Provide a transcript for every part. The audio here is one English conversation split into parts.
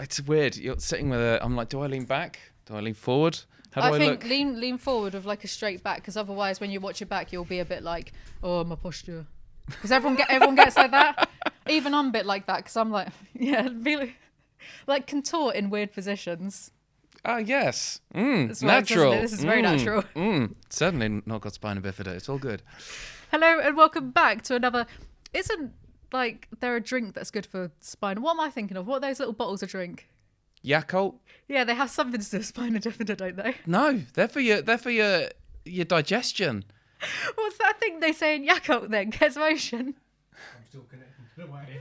It's weird. You're sitting with I'm like, do I lean back? Do I lean forward? How do I think look? lean forward with like a straight back, because otherwise when you watch it back you'll be a bit like, oh, my posture. Because everyone gets like that. Even I'm a bit like that, because I'm like, yeah, like contort in weird positions. Ah, yes. This Natural. Works, this is very natural. Certainly not got spina bifida. It's all good. Hello and welcome back to another. Isn't like there a drink that's good for spine? What am I thinking of? What are those little bottles of drink? Yakult? Yeah, they have something to do with spina bifida, don't they? No, they're for your digestion. What's that thing they say in Yakult then? Gets motion. I'm still connected to the way.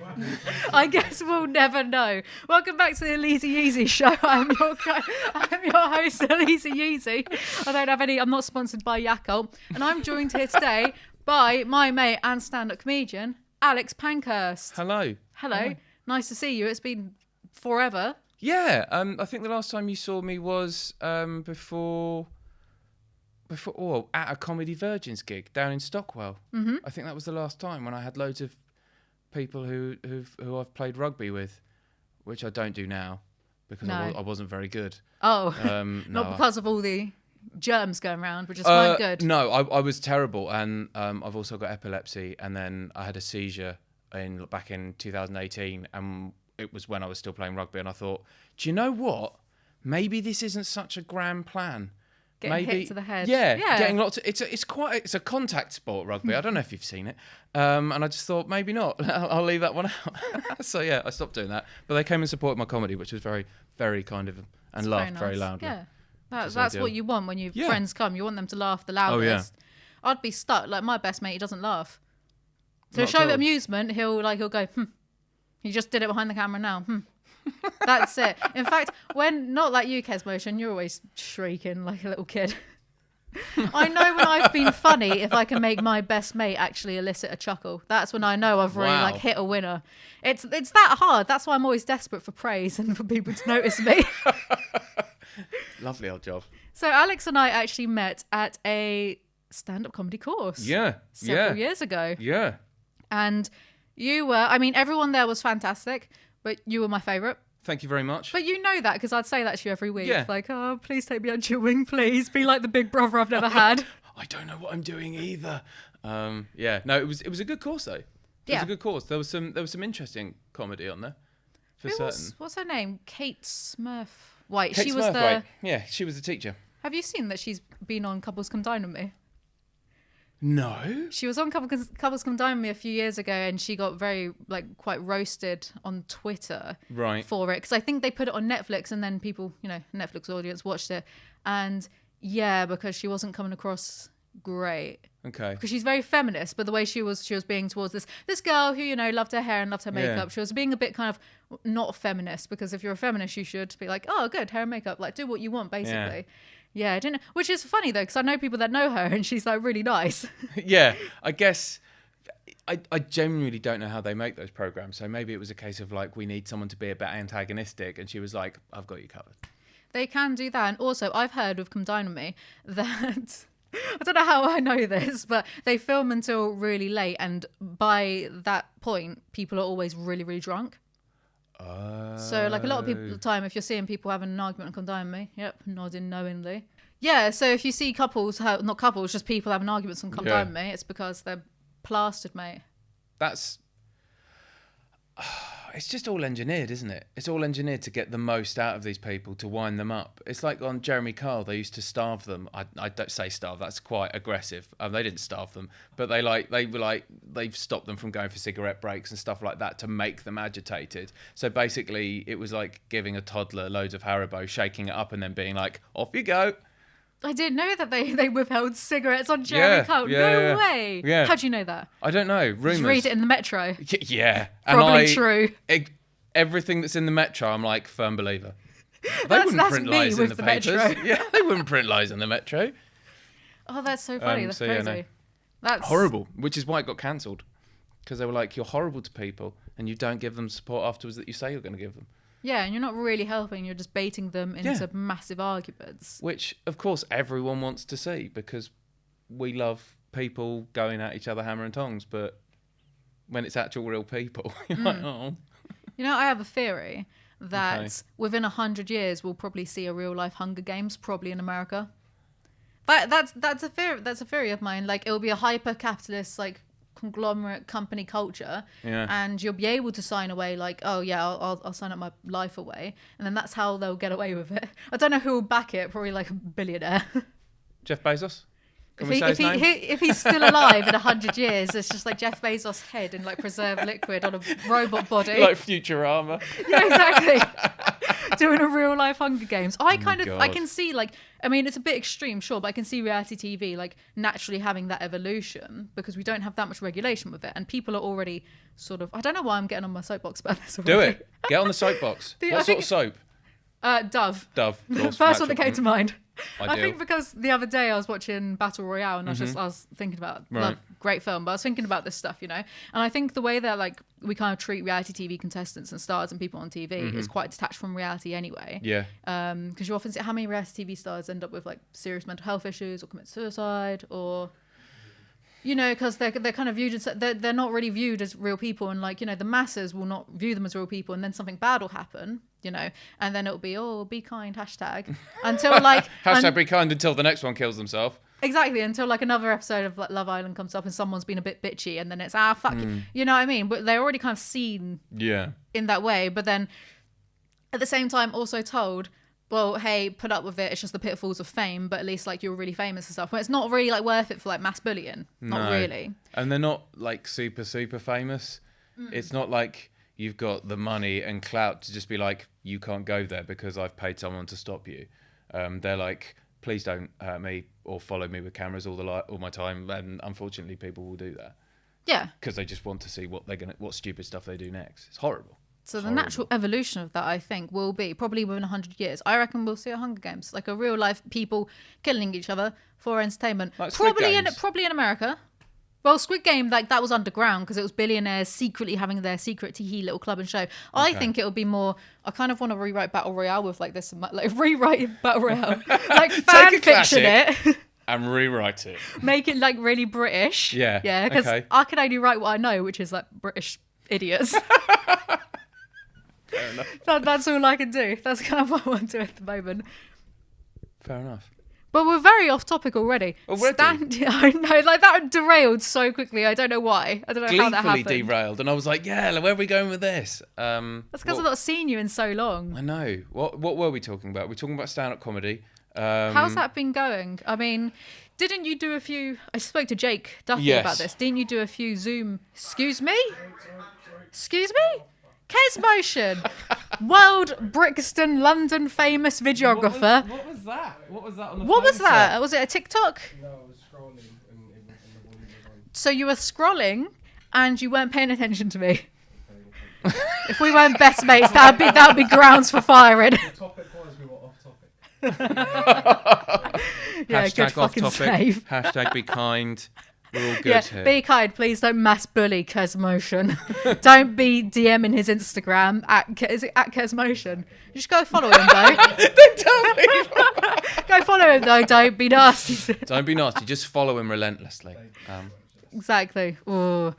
I guess we'll never know. Welcome back to the Alizee show. I'm your host, Alizee. I don't have any. I'm not sponsored by Yakult, and I'm joined here today by my mate and stand-up comedian Alex Pankhurst. Hello. Hello. Nice to see you. It's been forever. Yeah. I think the last time you saw me was before at a Comedy Virgins gig down in Stockwell. Mm-hmm. I think that was the last time when I had loads of people who I've played rugby with, which I don't do now because I wasn't very good. Oh, no. Not because of all the germs going around, which is quite good. No, I was terrible, and I've also got epilepsy, and then I had a seizure back in 2018, and it was when I was still playing rugby, and I thought, do you know what? Maybe this isn't such a grand plan. Getting hit to the head. Yeah. Getting lots of, it's a contact sport, rugby. I don't know if you've seen it. And I just thought maybe not. I'll leave that one out. So yeah, I stopped doing that. But they came and supported my comedy, which was very, very kind of, and laughed very loudly. Yeah. That's what you want when your friends come. You want them to laugh the loudest. Oh, yeah. I'd be stuck. Like my best mate, he doesn't laugh. To show amusement, he'll go, He just did it behind the camera now. That's it. In fact, when not like you, Kes Motion, you're always shrieking like a little kid. I know when I've been funny if I can make my best mate actually elicit a chuckle. That's when I know I've really hit a winner. It's that hard. That's why I'm always desperate for praise and for people to notice me. Lovely old job. So Alex and I actually met at a stand-up comedy course. Yeah. Several years ago. Yeah. And you were, everyone there was fantastic, but you were my favourite. Thank you very much. But you know that because I'd say that to you every week. Yeah. Like, oh, please take me under your wing, please. Be like the big brother I've never had. I don't know what I'm doing either. Yeah. No, it was a good course though. It was a good course. There was some interesting comedy on there. What's her name? Kate Smurf White. Kate she was Smurf-White. Yeah, she was the teacher. Have you seen that she's been on Couples Come Dine with Me? No. She was on Couples Come Dine with Me a few years ago, and she got very quite roasted on Twitter for it, because I think they put it on Netflix, and then people, Netflix audience watched it, and because she wasn't coming across great. Okay. Because she's very feminist, but the way she was being towards this girl who loved her hair and loved her makeup, she was being a bit kind of not feminist, because if you're a feminist, you should be like, oh, good, hair and makeup, like do what you want, basically. Yeah, I didn't. Which is funny though, because I know people that know her, and she's like really nice. Yeah, I guess I genuinely don't know how they make those programs. So maybe it was a case of like, we need someone to be a bit antagonistic, and she was like, I've got you covered. They can do that, and also I've heard with Come Dine with Me that I don't know how I know this, but they film until really late, and by that point, people are always really, really drunk. So like a lot of people at the time, if you're seeing people having an argument on Come Dine with Me, nodding knowingly. Yeah, so if you see not couples, just people having arguments on Come Dine with Me, it's because they're plastered, mate. That's... it's just all engineered, isn't it? It's all engineered to get the most out of these people, to wind them up. It's like on Jeremy Kyle, they used to starve them. I don't say starve, that's quite aggressive. They didn't starve them, but they've stopped them from going for cigarette breaks and stuff like that to make them agitated. So basically, it was like giving a toddler loads of Haribo, shaking it up, and then being like, off you go. I didn't know that they withheld cigarettes on Jeremy Kyle. No way. Yeah. How'd you know that? I don't know. Rumours. Did you read it in the Metro? Yeah. Probably true. Everything that's in the Metro, I'm like, firm believer. They wouldn't print lies in the papers. Metro. Yeah, they wouldn't print lies in the Metro. Oh, that's so funny. That's crazy. Yeah, no. That's horrible, which is why it got cancelled. Because they were like, you're horrible to people, and you don't give them support afterwards that you say you're going to give them. Yeah, and you're not really helping. You're just baiting them into massive arguments. Which, of course, everyone wants to see, because we love people going at each other hammer and tongs. But when it's actual real people, you're like, oh. You know, I have a theory that within 100 years we'll probably see a real life Hunger Games, probably in America. That's a theory. That's a theory of mine. Like, it will be a hyper capitalist, like, conglomerate company culture, and you'll be able to sign away, like, oh yeah, I'll sign up my life away, and then that's how they'll get away with it. I don't know who will back it. Probably like a billionaire. Jeff Bezos. If he's still alive in 100 years, it's just like Jeff Bezos' head in like preserved liquid on a robot body. Like Futurama. Yeah, exactly. Doing a real life Hunger Games. I can see, like, I mean, it's a bit extreme, sure, but I can see reality TV like naturally having that evolution because we don't have that much regulation with it, and people are already sort of. I don't know why I'm getting on my soapbox about this already. Do it. Get on the soapbox. What sort of soap? Dove. Dove. The first one that came to mind. Ideal. I think because the other day I was watching Battle Royale and I was thinking about great film, but I was thinking about this stuff, you know. And I think the way that like we kind of treat reality TV contestants and stars and people on TV is quite detached from reality anyway. Yeah. Because you often see how many reality TV stars end up with like serious mental health issues or commit suicide or. You know, because they're kind of viewed as they're not really viewed as real people, and like, you know, the masses will not view them as real people, and then something bad will happen, you know, and then it'll be be kind hashtag until like hashtag be kind until the next one kills themselves. Exactly, until like another episode of like Love Island comes up and someone's been a bit bitchy, and then it's fuck you know what I mean? But they're already kind of seen in that way, but then at the same time also told, well, hey, put up with it. It's just the pitfalls of fame, but at least like you're really famous and stuff. But it's not really like worth it for like mass bullying. Not really. And they're not like super famous. It's not like you've got the money and clout to just be like, you can't go there because I've paid someone to stop you. They're like, please don't hurt me or follow me with cameras all my time. And unfortunately, people will do that. Yeah. Because they just want to see what stupid stuff they do next. It's horrible. So the natural evolution of that, I think, will be probably within 100 years. I reckon we'll see a Hunger Games, like a real life people killing each other for entertainment. Like probably in America. Well, Squid Game, like that was underground because it was billionaires secretly having their secret tee little club and show. I think it'll be more. I kind of want to rewrite Battle Royale with like this, like rewrite Battle Royale, like fan fiction it. And rewrite it. Make it like really British. Yeah. Yeah, because I can only write what I know, which is like British idiots. Fair enough. That's all I can do. That's kind of what I want to do at the moment. Fair enough. But we're very off topic already. I know, like that derailed so quickly. I don't know why. I don't know how that happened. Gleefully derailed, and I was like, "Yeah, where are we going with this?" That's because I've not seen you in so long. I know. What were we talking about? We're talking about stand-up comedy. How's that been going? I mean, didn't you do a few? I spoke to Jake Duffy about this. Didn't you do a few Zoom? Excuse me. Kes Motion, world Brixton, London famous videographer. What was that? What was that on the What was that? Was it a TikTok? No, I was scrolling and the volume was on. So you were scrolling and you weren't paying attention to me. If we weren't best mates, that would be grounds for firing. The topic was we were off topic. Yeah, Hashtag good off fucking topic. save. Hashtag be kind. We're all good here. Be kind. Please don't mass bully Kes Motion. Don't be DMing his Instagram is it at Kes Motion? Just go follow him though. Don't tell people. Go follow him though. Don't be nasty. Don't be nasty. Just follow him relentlessly. Exactly. Oh,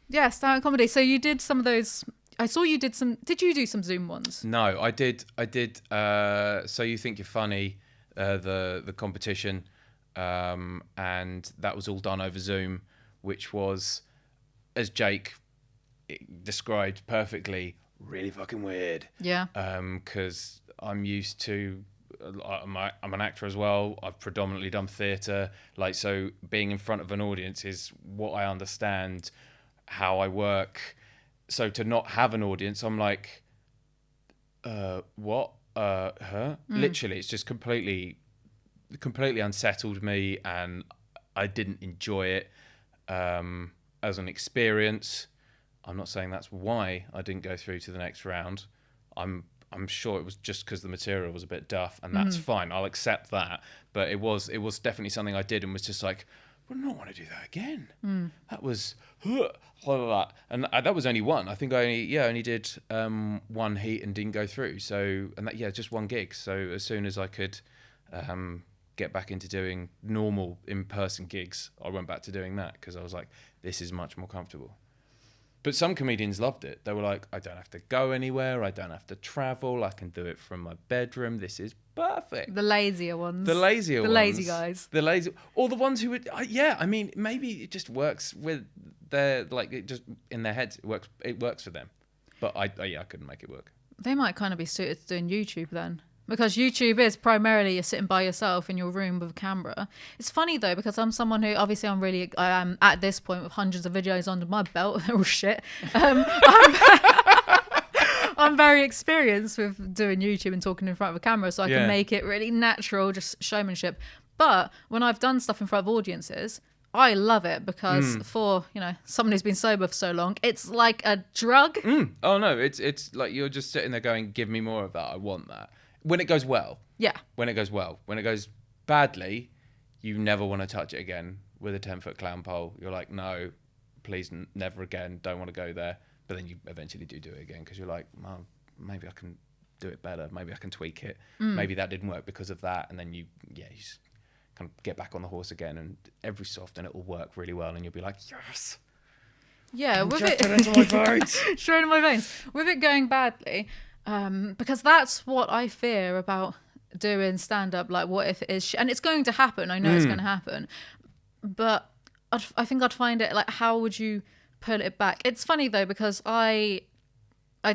yeah, stand-up comedy. So you did some of those. I saw you did some. Did you do some Zoom ones? No, I did. So You Think You're Funny, the competition. And that was all done over Zoom, which was, as Jake described perfectly, really fucking weird. Yeah. Because I'm used to, I'm an actor as well. I've predominantly done theatre, so being in front of an audience is what I understand, how I work. So to not have an audience, I'm like, what? Literally, it's just completely unsettled me, and I didn't enjoy it as an experience. I'm not saying that's why I didn't go through to the next round. I'm sure it was just because the material was a bit duff, and that's fine. I'll accept that. But it was definitely something I did and was just like, I do not want to do that again. That was and that was only one. I think I only did one heat and didn't go through. So just one gig. So as soon as I could get back into doing normal in-person gigs, I went back to doing that because I was like, this is much more comfortable. But some comedians loved it. They were like, I don't have to go anywhere. I don't have to travel. I can do it from my bedroom. This is perfect. The lazier ones. The lazier ones. The lazy guys. The lazy, or the ones who would, yeah. I mean, maybe it just works with their, like, it just in their heads. It works for them. But I couldn't make it work. They might kind of be suited to doing YouTube then. Because YouTube is primarily you're sitting by yourself in your room with a camera. It's funny though, because I'm someone who, obviously I am at this point with hundreds of videos under my belt. They're all shit. I'm very experienced with doing YouTube and talking in front of a camera, so I can make it really natural, just showmanship. But when I've done stuff in front of audiences, I love it because for, someone who's been sober for so long, it's like a drug. Oh no, it's like you're just sitting there going, give me more of that. I want that. When it goes well. Yeah. When it goes well. When it goes badly, you never want to touch it again with a 10-foot clown pole. You're like, no, please, never again. Don't want to go there. But then you eventually do it again because you're like, well, maybe I can do it better. Maybe I can tweak it. Maybe that didn't work because of that. And then you just kind of get back on the horse again. And every so often it will work really well. And you'll be like, yes. Yeah, with it. Into my veins. Straight in my veins. With it going badly. Because that's what I fear about doing stand-up. Like, what if it is and it's going to happen. I know it's going to happen. But I think I'd find it, like, how would you pull it back? It's funny, though, because I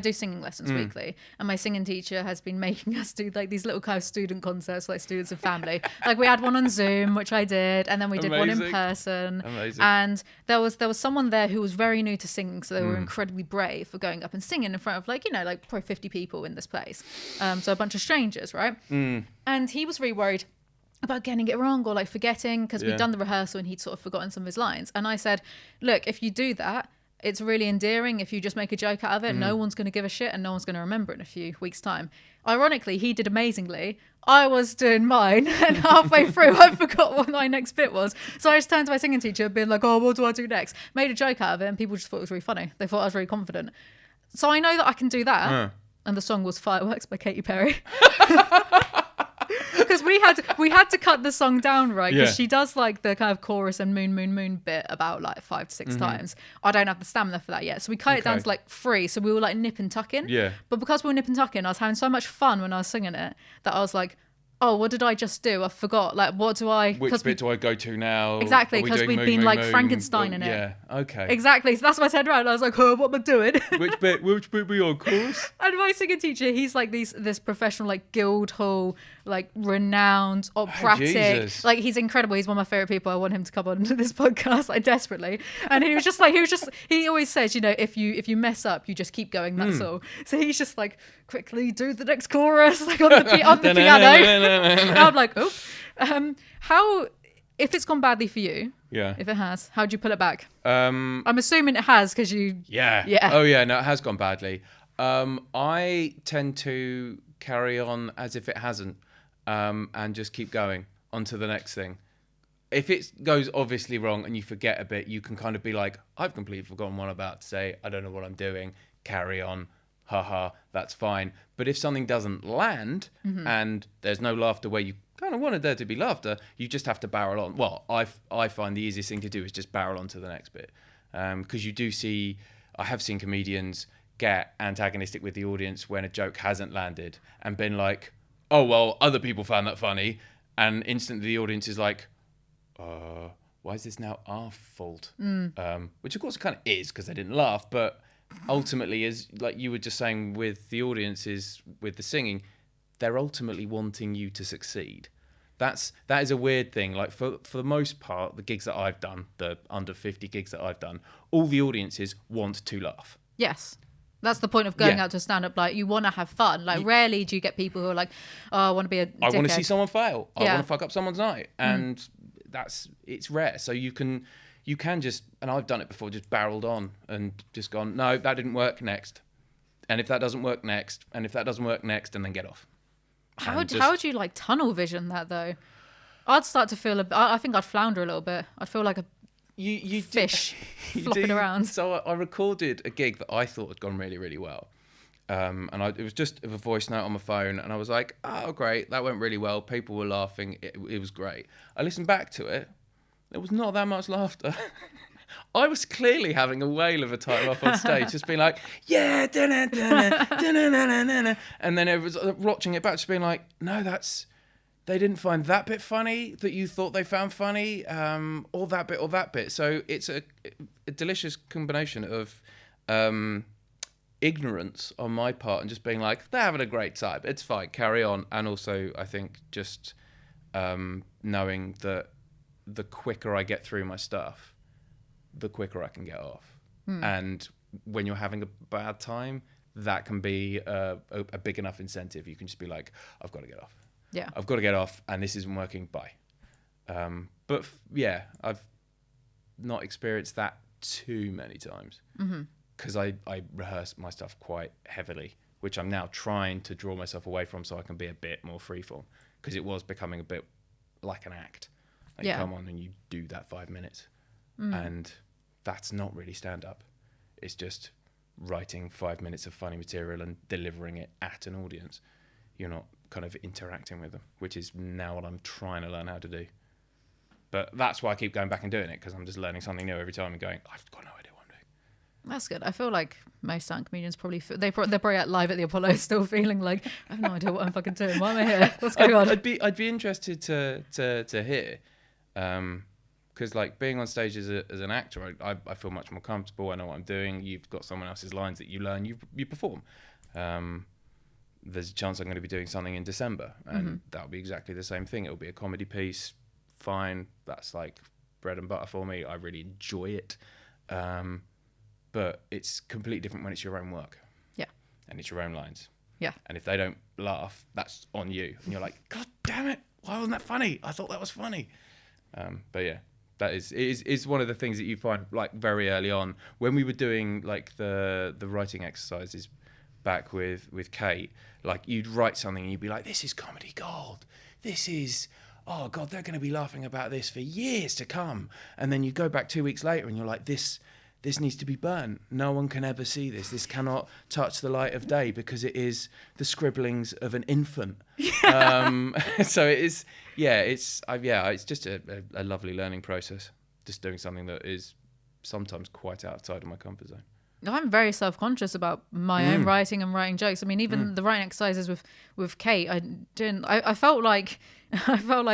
do singing lessons weekly, and my singing teacher has been making us do like these little kind of student concerts, like students and family. Like we had one on Zoom, which I did, and then we did one in person. Amazing. And there was someone there who was very new to singing, so they were incredibly brave for going up and singing in front of like probably 50 people in this place, so a bunch of strangers, right? And he was really worried about getting it wrong or like forgetting, because we'd done the rehearsal and he'd sort of forgotten some of his lines. And I said, look, if you do that, it's really endearing. If you just make a joke out of it, no one's going to give a shit and no one's going to remember it in a few weeks' time. Ironically, he did amazingly. I was doing mine, and halfway through, I forgot what my next bit was. So I just turned to my singing teacher, being like, oh, what do I do next? Made a joke out of it, and people just thought it was really funny. They thought I was really confident. So I know that I can do that. And the song was Fireworks by Katy Perry. Because we had to cut the song down, right? Because she does like the kind of chorus and moon, moon, moon bit about like 5 to 6 times. I don't have the stamina for that yet. So we cut it down to like 3. So we were like nip and tucking. Yeah. But because we were nip and tucking, I was having so much fun when I was singing it that I was like, oh, what did I just do? I forgot. Like, what do I... Which bit do I go to now? Exactly, because we'd been like Frankenstein in it. Yeah, okay. Exactly. So that's why I turned around. I was like, oh, what am I doing? Which bit were you on, course? And my singing teacher, he's like this professional, like Guildhall, like renowned operatic. Like, he's incredible. He's one of my favorite people. I want him to come on to this podcast, like, desperately. And he was just he always says, if you mess up, you just keep going. That's all. So he's just like, quickly do the next chorus, like on the piano. And I'm like, oh. How, if it's gone badly for you, if it has, how'd you pull it back? I'm assuming it has, because you... Yeah. Oh, yeah, no, it has gone badly. I tend to carry on as if it hasn't, and just keep going on to the next thing. If it goes obviously wrong and you forget a bit, you can kind of be like, I've completely forgotten what I'm about to say. I don't know what I'm doing. Carry on. Haha, that's fine. But if something doesn't land and there's no laughter where you kind of wanted there to be laughter, you just have to barrel on. Well, I find the easiest thing to do is just barrel on to the next bit. Because I have seen comedians get antagonistic with the audience when a joke hasn't landed and been like, oh, well, other people found that funny. And instantly the audience is like, why is this now our fault? Which of course it kind of is, because they didn't laugh, but ultimately, as like you were just saying with the audiences, with the singing, they're ultimately wanting you to succeed. That is a weird thing. Like for the most part, the gigs that I've done, the under 50 gigs that I've done, all the audiences want to laugh. Yes. That's the point of going out to stand-up. Like, you want to have fun. Like, rarely do you get people who are like, oh, I want to be a dickhead. I want to see someone fail. I want to fuck up someone's night. And it's rare. So you can just, and I've done it before, just barreled on and just gone, no, that didn't work, next. And if that doesn't work, next. And if that doesn't work, next, and then get off. How would you like tunnel vision that though? I'd start to feel I think I'd flounder a little bit. I'd feel like a fish flopping around. So I recorded a gig that I thought had gone really, really well. And it was just a voice note on my phone, and I was like, oh, great, that went really well. People were laughing. It was great. I listened back to it. There was not that much laughter. I was clearly having a whale of a time off on stage, just being like, yeah, da-na, da-na, da-na, da-na, da-na. And then it was watching it back, just being like, no, they didn't find that bit funny that you thought they found funny, or that bit. So it's a delicious combination of ignorance on my part and just being like, they're having a great time, it's fine, carry on. And also, I think just knowing that the quicker I get through my stuff, the quicker I can get off. And when you're having a bad time, that can be a big enough incentive. You can just be like, I've got to get off. Yeah. I've got to get off, and this isn't working. Bye. But yeah, I've not experienced that too many times because I rehearse my stuff quite heavily, which I'm now trying to draw myself away from so I can be a bit more freeform, because it was becoming a bit like an act. Like you come on and you do that 5 minutes, and that's not really stand-up. It's just writing 5 minutes of funny material and delivering it at an audience. You're not kind of interacting with them, which is now what I'm trying to learn how to do. But that's why I keep going back and doing it, because I'm just learning something new every time and going, I've got no idea what I'm doing. That's good. I feel like most stand comedians probably they're probably at live at the Apollo still feeling like, I have no idea what I'm fucking doing. Why am I here? What's going on? I'd be interested to hear, because like being on stage as an actor, I feel much more comfortable. I know what I'm doing. You've got someone else's lines that you learn, you perform. There's a chance I'm going to be doing something in December, and that'll be exactly the same thing. It'll be a comedy piece. Fine, that's like bread and butter for me. I really enjoy it. But it's completely different when it's your own work. Yeah. And it's your own lines. Yeah. And if they don't laugh, that's on you. And you're like, God damn it, why wasn't that funny? I thought that was funny. But yeah, that is one of the things that you find like very early on when we were doing like the writing exercises back with Kate. Like you'd write something and you'd be like, this is comedy gold. This is, oh God, they're going to be laughing about this for years to come. And then you go back 2 weeks later and you're like, this needs to be burnt. No one can ever see this. This cannot touch the light of day because it is the scribblings of an infant. So it is, it's just a lovely learning process. Just doing something that is sometimes quite outside of my comfort zone. I'm very self-conscious about my own writing and writing jokes. I mean, even the writing exercises with Kate, I felt like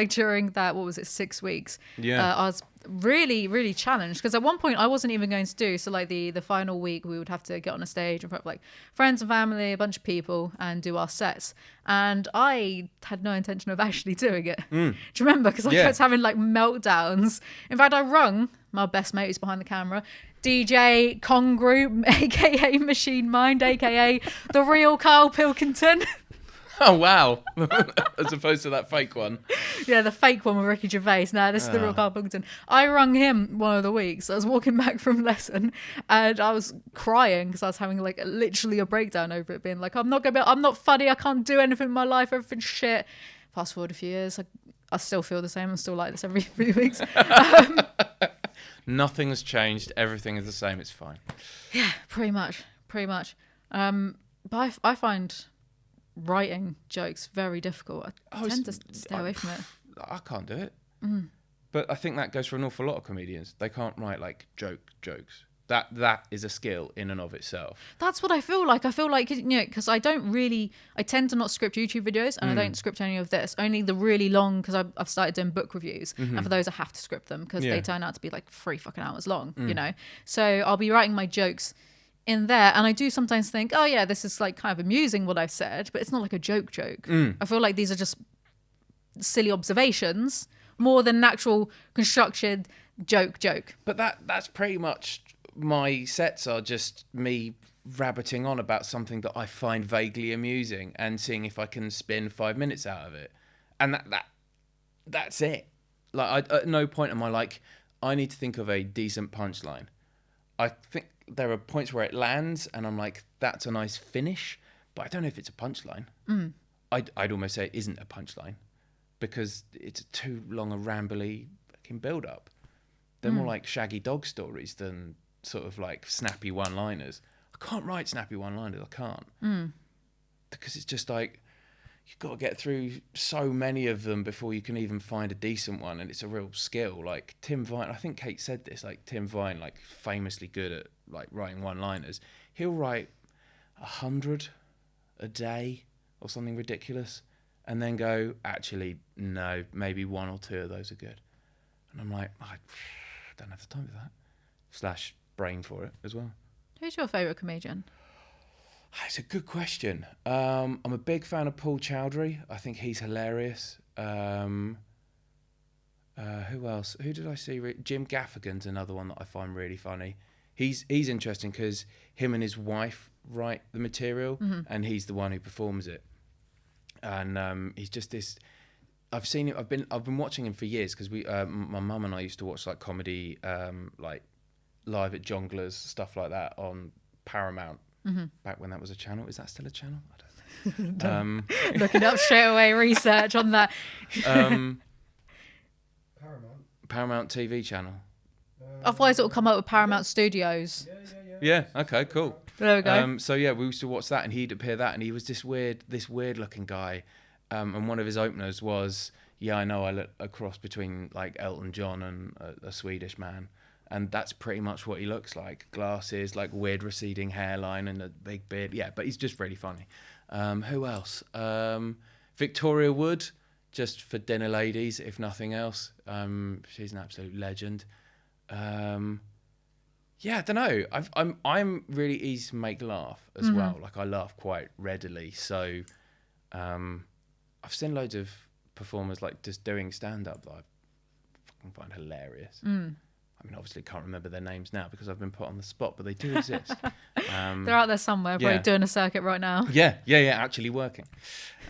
during that, what was it, 6 weeks? Yeah. I was really, really challenged because at one point I wasn't even going to do, so like the final week we would have to get on a stage in front of like friends and family, a bunch of people, and do our sets. And I had no intention of actually doing it. Do you remember? Because I kept having like meltdowns. In fact, I rung my best mate who's behind the camera, DJ Congru, aka Machine Mind, aka the real Carl Pilkington. Oh wow! As opposed to that fake one. Yeah, the fake one with Ricky Gervais. Now this is the real Carl Pilkington. I rung him one of the weeks. I was walking back from lesson and I was crying because I was having like literally a breakdown over it, being like, I'm not funny. I can't do anything in my life. Everything's shit. Fast forward a few years, I still feel the same. I'm still like this every 3 weeks. Nothing's changed. Everything is the same. It's fine. Yeah, pretty much. But I find writing jokes very difficult. I tend to stay away from it. I can't do it. But I think that goes for an awful lot of comedians. They can't write like jokes. That is a skill in and of itself. That's what I feel like. I feel like, because I tend to not script YouTube videos, and I don't script any of this. Only the really long, because I've started doing book reviews, and for those I have to script them because they turn out to be like 3 fucking hours long, So I'll be writing my jokes in there, and I do sometimes think, oh yeah, this is like kind of amusing what I've said, but it's not like a joke. I feel like these are just silly observations more than an actual constructed joke. But that's pretty much my sets are just me rabbiting on about something that I find vaguely amusing and seeing if I can spin 5 minutes out of it, and that's it. Like at no point am I like, I need to think of a decent punchline. I think there are points where it lands and I'm like, that's a nice finish, but I don't know if it's a punchline. I'd almost say it isn't a punchline because it's too long a rambly fucking build up. They're more like shaggy dog stories than sort of like snappy one-liners. I can't write snappy one-liners. I can't. Because it's just like, you've got to get through so many of them before you can even find a decent one, and it's a real skill. Like Tim Vine, I think Kate said this, like Tim Vine, like famously good at like writing one-liners. He'll write 100 a day or something ridiculous, and then go, actually, no, maybe 1 or 2 of those are good. And I'm like, I don't have the time for that. / brain for it as well. Who's your favourite comedian? It's a good question. I'm a big fan of Paul Chowdhury. I think he's hilarious. Who else? Who did I see? Jim Gaffigan's another one that I find really funny. He's interesting because him and his wife write the material, and he's the one who performs it. And he's just this. I've seen him. I've been watching him for years because my mum and I used to watch like comedy, like live at Jongleurs, stuff like that on Paramount. Back when that was a channel. Is that still a channel? I don't know. Looking up straight away, research on that. Paramount TV channel. Otherwise, it'll come up with Paramount Studios. Yeah. Okay. Cool. There we go. So yeah, we used to watch that, and he'd appear that, and he was this weird looking guy. And one of his openers was, I know I look a cross between like Elton John and a Swedish man. And that's pretty much what he looks like. Glasses, like weird receding hairline and a big beard. Yeah, but he's just really funny. Who else? Victoria Wood, just for dinner ladies, if nothing else. She's an absolute legend. I don't know. I'm really easy to make laugh as well. Like I laugh quite readily. So I've seen loads of performers like just doing stand-up that I fucking find hilarious. I mean, obviously can't remember their names now because I've been put on the spot, but they do exist. They're out there somewhere, probably doing a circuit right now. Yeah, actually working.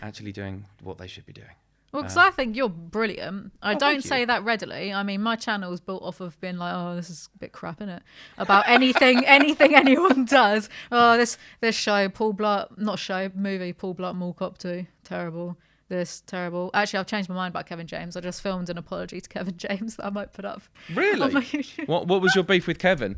Actually doing what they should be doing. Well, because I think you're brilliant. I don't say that readily. I mean, my channel's built off of being like, oh, this is a bit crap, isn't it? About anything anyone does. Oh, this show, Paul Blart, movie, Paul Blart Mall Cop 2, terrible. This terrible. Actually, I've changed my mind about Kevin James. I just filmed an apology to Kevin James that I might put up. Really? What was your beef with Kevin?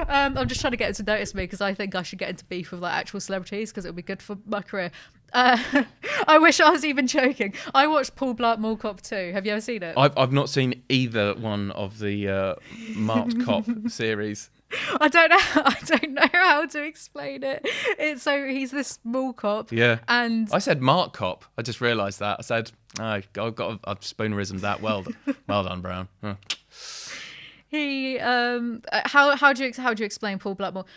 I'm just trying to get him to notice me because I think I should get into beef with like actual celebrities because it would be good for my career. I wish I was even joking. I watched Paul Blart Mall Cop 2. Have you ever seen it? I've not seen either one of the Marked Cop series. I don't know how to explain it. He's this mall cop. Yeah. And I said Mark Cop. I just realised that. I said, I've spoonerismed that. Well done, Brown. Huh. He how do you explain Paul Blart Mall?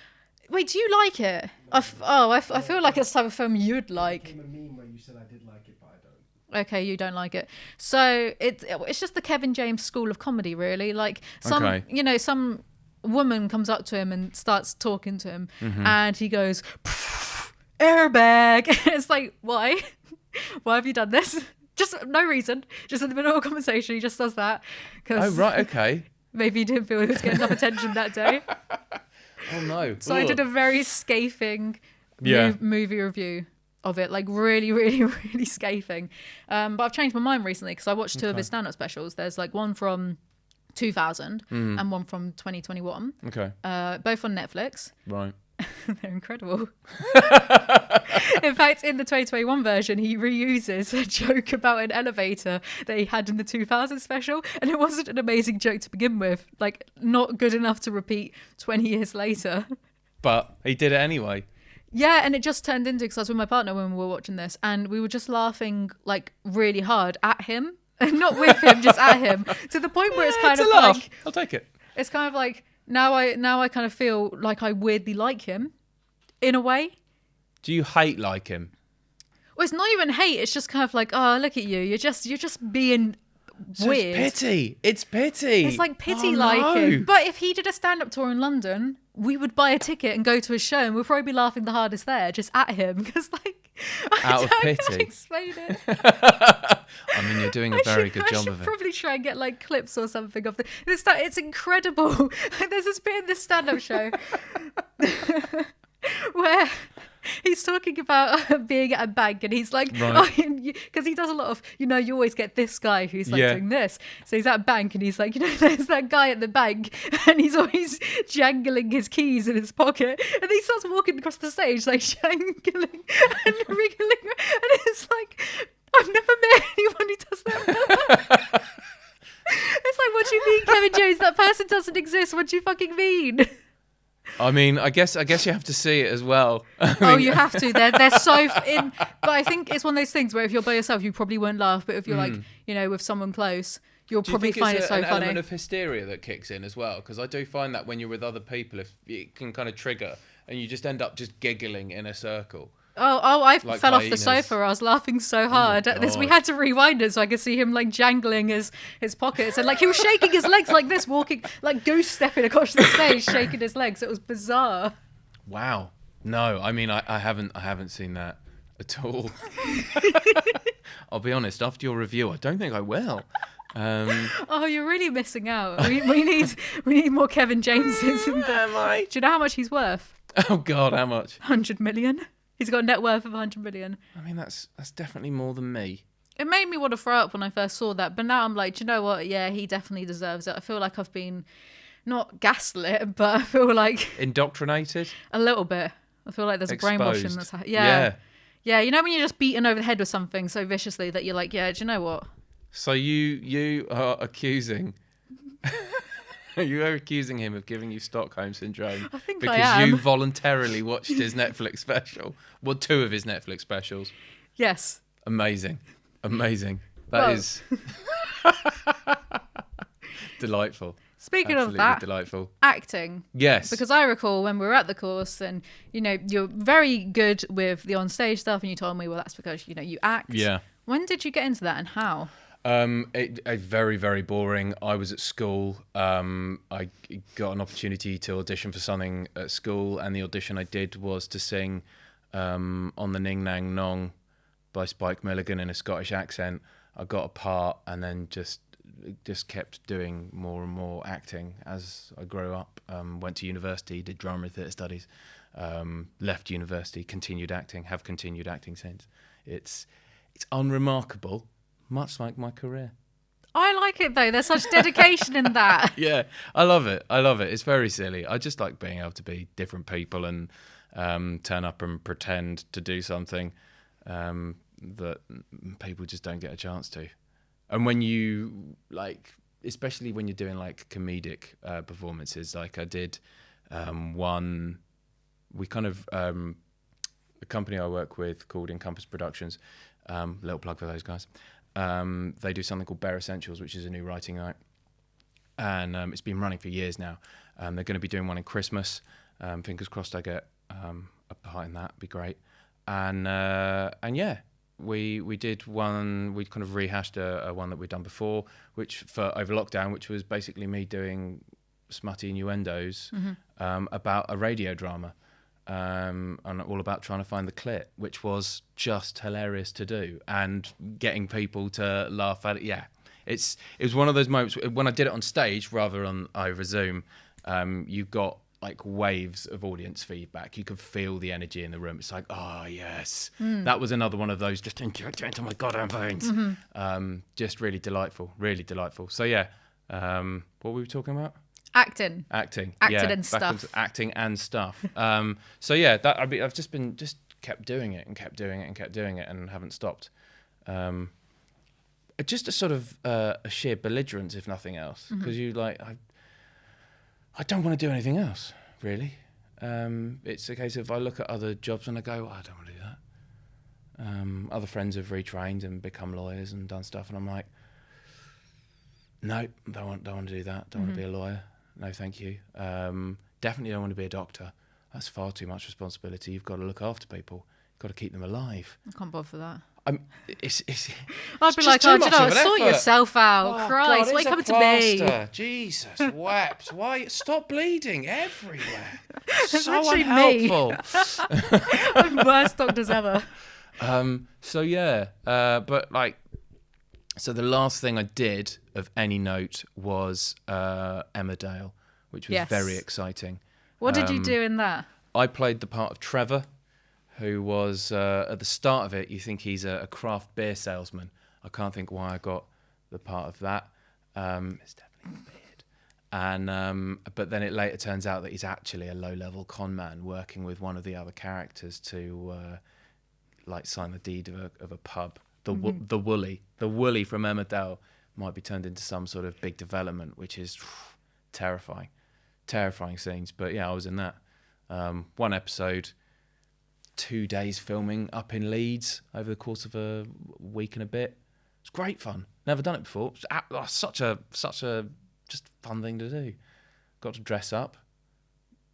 Wait, do you like it? I feel like it's the type of film you'd like. It became a meme where you said I did like it, but I don't. Okay, you don't like it. So it's just the Kevin James school of comedy, really. Like some woman comes up to him and starts talking to him, and he goes, airbag. It's like, why? Why have you done this? Just no reason. Just in the middle of a conversation, he just does that. Oh, right, okay. Maybe he didn't feel he was getting enough attention that day. Oh, no. So I did a very scathing movie review of it, like really, really, really scathing. But I've changed my mind recently because I watched 2 of his stand-up specials. There's like one from 2000 and one from 2021. Okay. Both on Netflix. Right. They're incredible. In fact, in the 2021 version, he reuses a joke about an elevator that he had in the 2000 special, and it wasn't an amazing joke to begin with, like not good enough to repeat 20 years later. But he did it anyway. Yeah, and it just turned into, because I was with my partner when we were watching this, and we were just laughing like really hard at him, and not with him, just at him, to the point where it's kind of like, I'll take it. It's kind of like now I kind of feel like I weirdly like him, in a way. Do you hate like him? Well, it's not even hate. It's just kind of like, oh, look at you. You're just being weird. It's pity. It's pity. It's like pity him. But if he did a stand-up tour in London, we would buy a ticket and go to his show, and we'd probably be laughing the hardest there, just at him, because like out of pity. I can't explain it. I mean, you're doing a very good job of it. I should probably try and get like clips or something of this. It's incredible. There's this bit in this stand-up show where he's talking about being at a bank, and he's like, because he does a lot of, you always get this guy who's like doing this. So he's at a bank, and he's like, there's that guy at the bank, and he's always jangling his keys in his pocket, and he starts walking across the stage like jangling and wriggling, and it's like, exist. What do you fucking mean? I mean, I guess you have to see it as well. You have to. They're so in. But I think it's one of those things where if you're by yourself, you probably won't laugh. But if you're like, with someone close, you'll probably find it so funny. An element of hysteria that kicks in as well? Because I do find that when you're with other people, if it can kind of trigger, and you just end up just giggling in a circle. I Like fell off hyenas. the sofa. I was laughing so hard at this. We had to rewind it so I could see him like jangling his pockets and like he was shaking his legs like this, walking like goose stepping across the stage, shaking his legs. It was bizarre. Wow. No, I mean I haven't seen that at all. I'll be honest. After your review, I don't think I will. You're really missing out. We need more Kevin Jameses. Do you know how much he's worth? Oh God, how much? 100 million. He's got a net worth of 100 million. I mean, that's definitely more than me. It made me want to throw up when I first saw that, but now I'm like, do you know what? Yeah, he definitely deserves it. I feel like I've been not gaslit, but I feel like Indoctrinated? a little bit. I feel like there's Exposed. a brainwashing that's happening. Yeah. Yeah, you know when you're just beaten over the head with something so viciously that you're like, yeah, do you know what? So you are accusing... You are accusing him of giving you Stockholm Syndrome I think because I am. you voluntarily watched his Netflix special. Well, 2 of his Netflix specials. Yes. Amazing. That is delightful. Speaking Absolutely of that, delightful. acting. Yes. Because I recall when we were at the course and, you're very good with the on-stage stuff and you told me, well, that's because, you act. Yeah. When did you get into that and how? Very, very boring. I was at school. I got an opportunity to audition for something at school, and the audition I did was to sing on the Ning Nang Nong by Spike Milligan in a Scottish accent. I got a part, and then just kept doing more and more acting as I grew up. Went to university, did drama and theatre studies. Left university, continued acting. Have continued acting since. It's unremarkable. Much like my career. I like it though. There's such dedication in that. Yeah, I love it. It's very silly. I just like being able to be different people and turn up and pretend to do something that people just don't get a chance to. And when you especially when you're doing like comedic performances, like I did one. We kind of a company I work with called Encompass Productions. Little plug for those guys. They do something called Bare Essentials, which is a new writing night, and it's been running for years now. They're going to be doing one in Christmas. Fingers crossed I get a part in that. It'd be great. And yeah, we did one. We kind of rehashed a one that we'd done before, which for over lockdown, which was basically me doing smutty innuendos about a radio drama. And all about trying to find the clit, which was just hilarious to do, and getting people to laugh at it. Yeah, it was one of those moments when I did it on stage rather on over Zoom. You got like waves of audience feedback. You could feel the energy in the room. It's like, oh yes, that was another one of those. Just inject it into my goddamn veins. Just really delightful, really delightful. So yeah, what were we talking about? Acting Yeah, and stuff. Acting and stuff. So yeah, I've just kept doing it and kept doing it and kept doing it and haven't stopped. Just a sort of a sheer belligerence, if nothing else, because I don't want to do anything else really. It's a case of I look at other jobs and I go, I don't want to do that. Other friends have retrained and become lawyers and done stuff, and I'm like, no, don't want to do that. Don't want to be a lawyer. No, thank you. Definitely don't want to be a doctor. That's far too much responsibility. You've got to look after people. You've got to keep them alive. I can't bother for that. I'd be like, sort yourself out. Christ, why are you coming to me? Jesus, wept. Why? Stop bleeding everywhere. So literally unhelpful. I'm the worst doctors ever. So yeah, but like, so the last thing I did of any note was Emmerdale, which was very exciting. What did you do in that? I played the part of Trevor, who was, at the start of it, you think he's a craft beer salesman. I can't think why I got the part of that. It's definitely weird. And but then it later turns out that he's actually a low-level con man working with one of the other characters to sign the deed of a pub. The Woolly from Emmerdale might be turned into some sort of big development, which is terrifying scenes. But yeah, I was in that. One episode, 2 days filming up in Leeds over the course of a week and a bit. It's great fun. Never done it before. It's such a just fun thing to do. Got to dress up,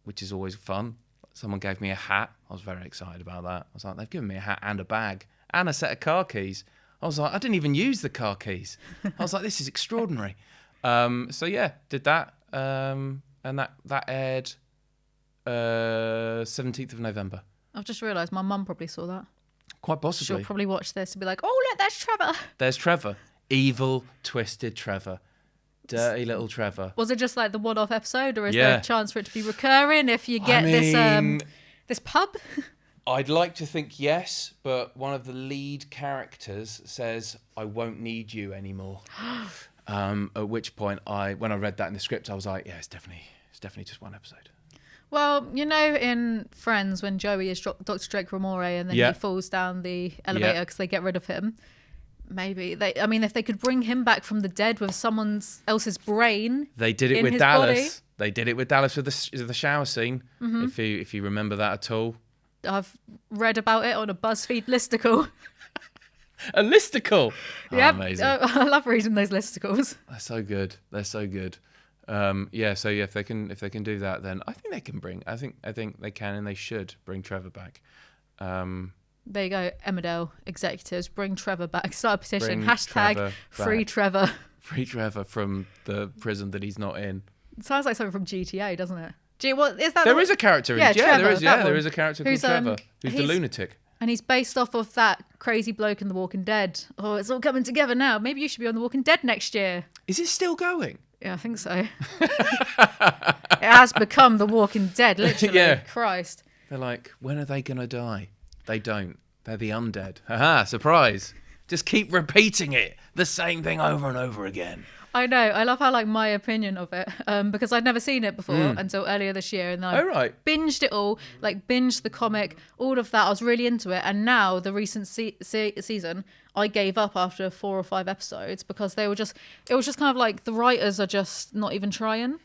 which is always fun. Someone gave me a hat. I was very excited about that. I was like, they've given me a hat and a bag and a set of car keys. I was like, I didn't even use the car keys. I was like, this is extraordinary. So yeah, did that. And that aired 17th of November. I've just realised my mum probably saw that. Quite possibly. She'll probably watch this and be like, oh, look, there's Trevor. There's Trevor. Evil, twisted Trevor. Dirty little Trevor. Was it just like the one-off episode, or is there a chance for it to be recurring if you get this pub? I'd like to think yes, but one of the lead characters says, I won't need you anymore. At which point, when I read that in the script, I was like, yeah, it's definitely just one episode. Well, you know, in Friends, when Joey is Dr. Drake Ramore and then he falls down the elevator because they get rid of him. Maybe if they could bring him back from the dead with someone else's brain. They did it with Dallas. Body. They did it with Dallas with the shower scene. Mm-hmm. If you remember that at all. I've read about it on a BuzzFeed listicle. A listicle. Yeah, amazing. I love reading those listicles. They're so good. If they can do that, then I think they can bring. I think they can and they should bring Trevor back. There you go, Emmerdale executives, bring Trevor back. Start a petition. Trevor #free Trevor. Free Trevor from the prison that he's not in. It sounds like something from GTA, doesn't it? What is that? There is a character. Trevor, there is a character called Trevor, who's the lunatic. And he's based off of that crazy bloke in The Walking Dead. Oh, it's all coming together now. Maybe you should be on The Walking Dead next year. Is it still going? Yeah, I think so. It has become The Walking Dead, literally. Yeah. Christ. They're like, when are they going to die? They don't. They're the undead. Haha, surprise. Just keep repeating it. The same thing over and over again. I know. I love how, my opinion of it, because I'd never seen it before until earlier this year. And then I binged it all, binged the comic, all of that. I was really into it. And now, the recent season, I gave up after 4 or 5 episodes because it was just kind of like the writers are just not even trying.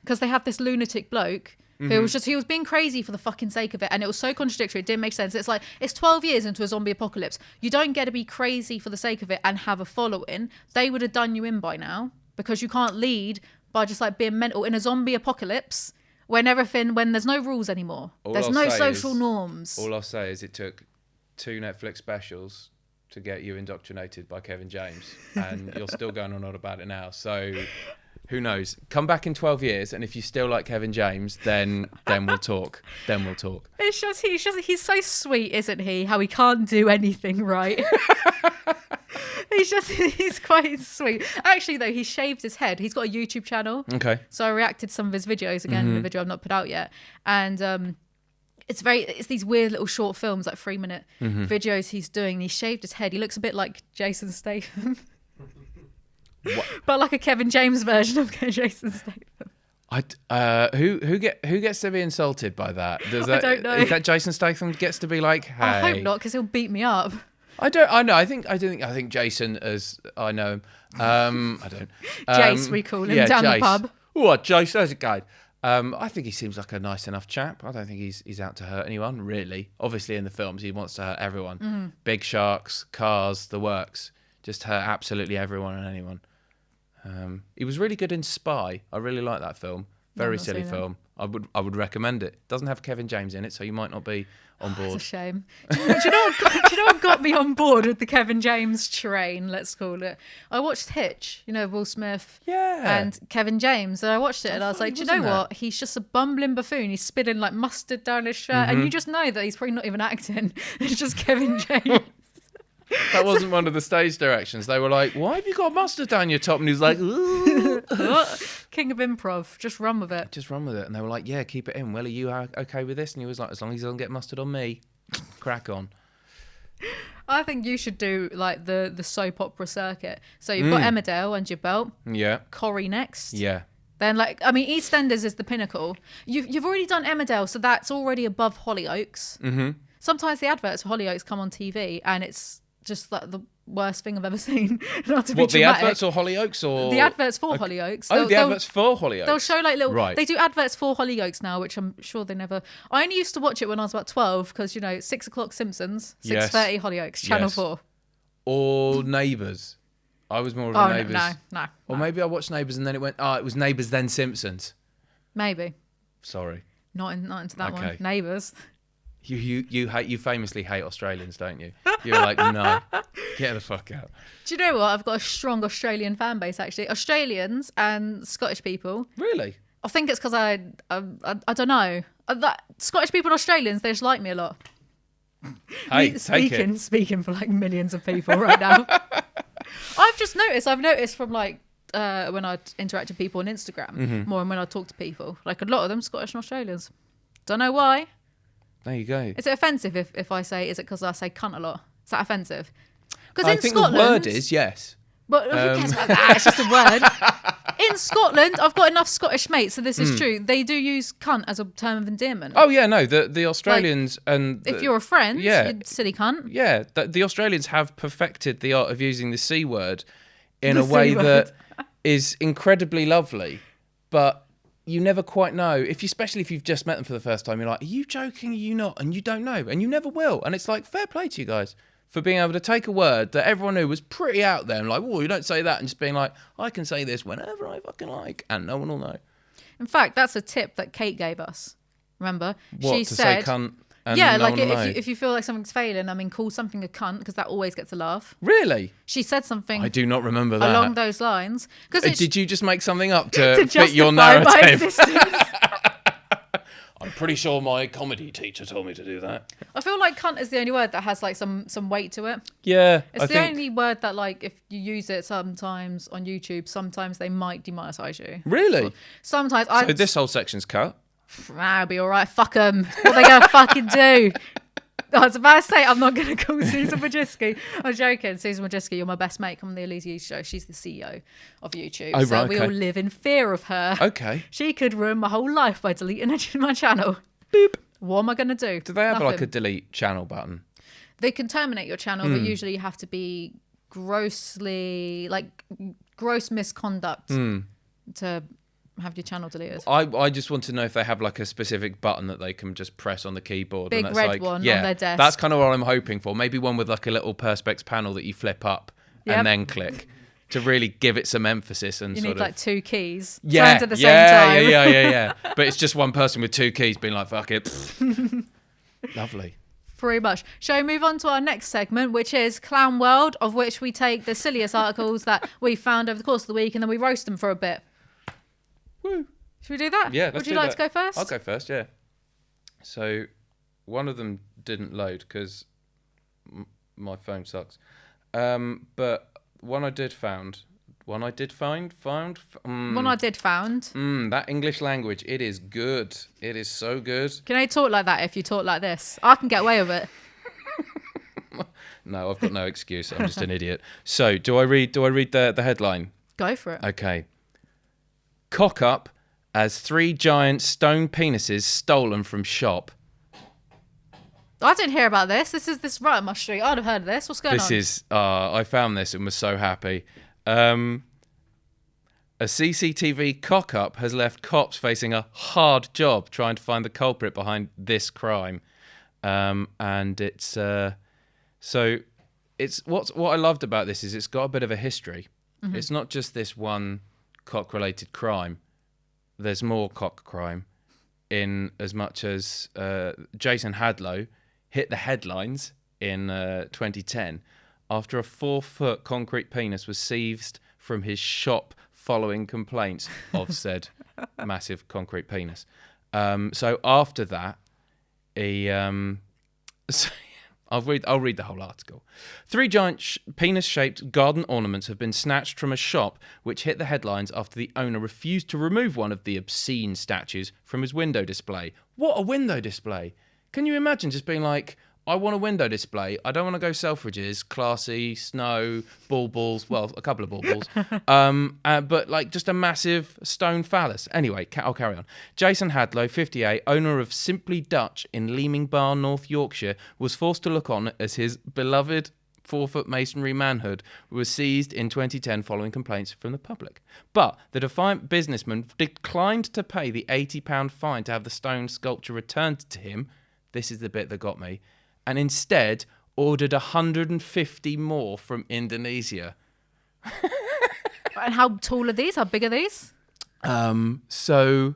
Because they have this lunatic bloke who was he was being crazy for the fucking sake of it, and it was so contradictory, it didn't make sense. It's like, it's 12 years into a zombie apocalypse. You don't get to be crazy for the sake of it and have a following. They would have done you in by now, because you can't lead by just being mental in a zombie apocalypse when there's no rules anymore. There's no social norms. All I'll say is it took 2 Netflix specials to get you indoctrinated by Kevin James, and you're still going on about it now. So who knows? Come back in 12 years, and if you still like Kevin James, then we'll talk. Then we'll talk. It's just he's so sweet, isn't he? How he can't do anything right. He's quite sweet. Actually, though, he shaved his head. He's got a YouTube channel. Okay. So I reacted to some of his videos again in a video I've not put out yet, and it's these weird little short films, 3-minute videos he's doing. He shaved his head. He looks a bit like Jason Statham. What? But like a Kevin James version of Jason Statham. Who gets to be insulted by that? I don't know. Is that Jason Statham gets to be like, hey? I hope not, because he'll beat me up. I know. I think Jason, as I know him. I don't. Jace, we call him down Jace. The pub. What, Jace? There's a guy. I think he seems like a nice enough chap. I don't think he's out to hurt anyone, really. Obviously, in the films, he wants to hurt everyone. Big sharks, cars, the works. Just hurt absolutely everyone and anyone. He was really good in Spy. I really like that film. Very silly film. I would recommend it. Doesn't have Kevin James in it, so you might not be on board. It's a shame. Do you know what got me on board with the Kevin James train, let's call it? I watched Hitch, Will Smith and Kevin James, and I watched it and I was like, do you know what? He's just a bumbling buffoon. He's spitting mustard down his shirt, and you just know that he's probably not even acting. It's just Kevin James. That wasn't one of the stage directions. They were like, why have you got mustard down your top? And he was like, ooh. King of improv. Just run with it. And they were like, yeah, keep it in. Well, are you okay with this? And he was like, as long as he doesn't get mustard on me, crack on. I think you should do the soap opera circuit. So you've got Emmerdale under your belt. Yeah. Corrie next. Yeah. Then EastEnders is the pinnacle. You've already done Emmerdale, so that's already above Hollyoaks. Mm-hmm. Sometimes the adverts for Hollyoaks come on TV and it's just like the worst thing I've ever seen. Not to be What, the dramatic. adverts or Hollyoaks or The adverts for Hollyoaks. Oh, the adverts for Hollyoaks. They'll show like little. Right. They do adverts for Hollyoaks now, which I'm sure they never. I only used to watch it when I was about 12 because 6 o'clock Simpsons, 6:30 Hollyoaks, Channel Yes. 4. Or Neighbours. I was more of a Neighbours. No. Or maybe I watched Neighbours and then it went. It was Neighbours then Simpsons. Maybe Sorry. not into that Okay. one. Neighbours. You famously hate Australians, don't you? You're like, no, get the fuck out. Do you know what? I've got a strong Australian fan base actually. Australians and Scottish people. Really? I think it's because I don't know. Scottish people and Australians, they just like me a lot. Hey, take it. Speaking for like millions of people right now. I've noticed from like when I interact with people on Instagram more than when I talk to people. Like a lot of them Scottish and Australians. Don't know why. There you go. Is it offensive if I say, is it because I say cunt a lot? Is that offensive? Because I in think Scotland, the word is yes. But who cares about that? It's just a word. In Scotland, I've got enough Scottish mates, so this is true. They do use cunt as a term of endearment. Oh yeah, no, the Australians and If you're a friend, yeah. you silly cunt. yeah, the Australians have perfected the art of using the C word in The a way C word. that is incredibly lovely, but you never quite know. Especially if you've just met them for the first time, you're like, are you joking? Are you not? And you don't know, and you never will. And it's like, fair play to you guys for being able to take a word that everyone knew was pretty out there and like, oh, you don't say that, and just being like, I can say this whenever I fucking like, and no one will know. In fact, that's a tip that Kate gave us. Remember? What, She to said, say cunt and yeah, no like one will know? if you feel like something's failing, call something a cunt because that always gets a laugh. Really? She said something I do not remember that. along those lines. Because Did you just make something up to to fit your justify my narrative? existence. I'm pretty sure my comedy teacher told me to do that. I feel like cunt is the only word that has like some weight to it. Yeah, It's I the think. only word that like if you use it sometimes on YouTube, sometimes they might demonetize you. Really? Sometimes So this whole section's cut. I'll be all right. Fuck them. What are they gonna fucking do? I was about to say I'm not going to call Susan Majewski. I'm joking. Susan Majewski, you're my best mate. Come on the Alizee show. She's the CEO of YouTube. Oh, so right, we okay. all live in fear of her. Okay. She could ruin my whole life by deleting my channel. Boop. What am I going to do? Do they have like a Nothing. delete channel button? They can terminate your channel, but usually you have to be gross misconduct to have your channel deleted. I just want to know if they have like a specific button that they can just press on the keyboard. Big and that's red like, one on yeah, their desk. That's kind of what I'm hoping for. Maybe one with like a little perspex panel that you flip up Yep. and then click to really give it some emphasis and You sort need of. like two keys. Yeah, turned at the same time. yeah. But it's just one person with two keys being like, fuck it. Lovely. Pretty much. Shall we move on to our next segment, which is Clown World, of which we take the silliest articles that we found over the course of the week and then we roast them for a bit. Woo. Should we do that? Yeah, let's Would you do like that. to go first? I'll go first, yeah. So, one of them didn't load because my phone sucks. But one I did find. One I did find. One I did found. That English language, it is good. It is so good. Can I talk like that if you talk like this? I can get away with it. No, I've got no excuse. I'm just an idiot. So, do I read the headline? Go for it. Okay. Cock up as 3 giant stone penises stolen from shop. I didn't hear about this. This is right on my street. I'd have heard of this. What's going on? I found this and was so happy. A CCTV cock up has left cops facing a hard job trying to find the culprit behind this crime. And it's so it's what I loved about this is it's got a bit of a history. Mm-hmm. It's not just this one cock related crime. There's more cock crime in as much as Jason Hadlow hit the headlines in 2010 after a 4-foot concrete penis was seized from his shop following complaints of said massive concrete penis. So after that, he... I'll read the whole article. 3 giant penis-shaped garden ornaments have been snatched from a shop, which hit the headlines after the owner refused to remove one of the obscene statues from his window display. What a window display! Can you imagine just being like, I want a window display. I don't want to go Selfridges, classy, snow, baubles. Well, a couple of baubles. But like just a massive stone phallus. Anyway, I'll carry on. Jason Hadlow, 58, owner of Simply Dutch in Leaming Bar, North Yorkshire, was forced to look on as his beloved 4-foot masonry manhood was seized in 2010 following complaints from the public. But the defiant businessman declined to pay the £80 fine to have the stone sculpture returned to him. This is the bit that got me. And instead ordered 150 more from Indonesia. And how tall are these? How big are these? So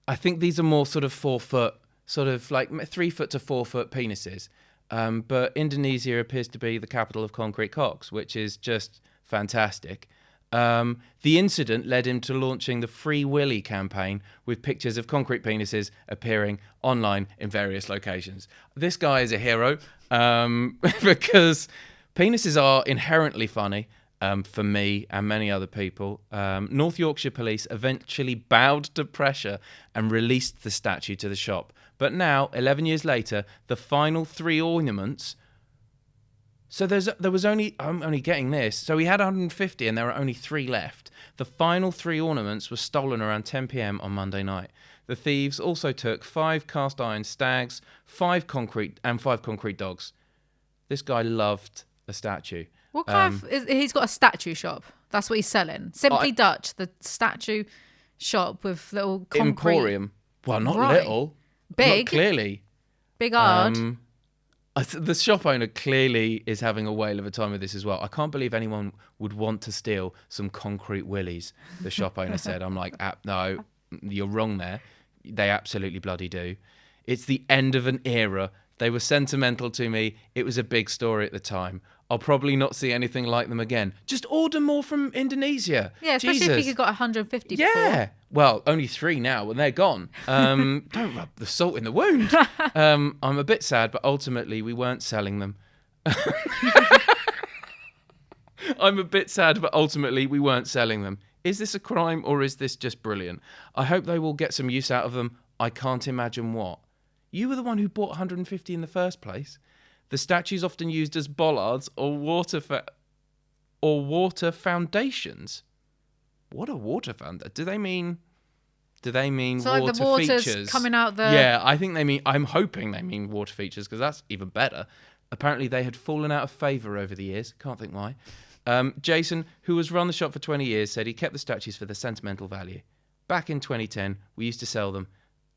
I think these are more sort of 4 foot, sort of like 3 foot to 4 foot penises. But Indonesia appears to be the capital of concrete cocks, which is just fantastic. The incident led him to launching the Free Willy campaign with pictures of concrete penises appearing online in various locations. This guy is a hero because penises are inherently funny. For me and many other people. North Yorkshire police eventually bowed to pressure and released the statue to the shop. But now, 11 years later, the final 3 ornaments... So I'm only getting this. So he had 150 and there are only 3 left. The final 3 ornaments were stolen around 10 p.m. on Monday night. The thieves also took 5 cast iron stags, 5 concrete dogs. This guy loved a statue. What kind of... He's got a statue shop. That's what he's selling. Simply Dutch, the statue shop with little concrete... Emporium. Well, not little. Big. Not clearly. Big hard. The shop owner clearly is having a whale of a time with this as well. I can't believe anyone would want to steal some concrete willies, the shop owner said. I'm like, no, you're wrong there. They absolutely bloody do. It's the end of an era. They were sentimental to me. It was a big story at the time. I'll probably not see anything like them again. Just order more from Indonesia. Yeah, especially if you got 150 Yeah. before. Well, only 3 now and they're gone. Don't rub the salt in the wound. I'm a bit sad, but ultimately we weren't selling them. I'm a bit sad, but ultimately we weren't selling them. Is this a crime or is this just brilliant? I hope they will get some use out of them. I can't imagine what. You were the one who bought 150 in the first place. The statue's often used as bollards or water foundations. What are water foundations? Do they mean so water like the water's features coming out the... Yeah, I'm hoping they mean water features because that's even better. Apparently they had fallen out of favour over the years. Can't think why. Jason, who has run the shop for 20 years, said he kept the statues for the sentimental value. Back in 2010, we used to sell them.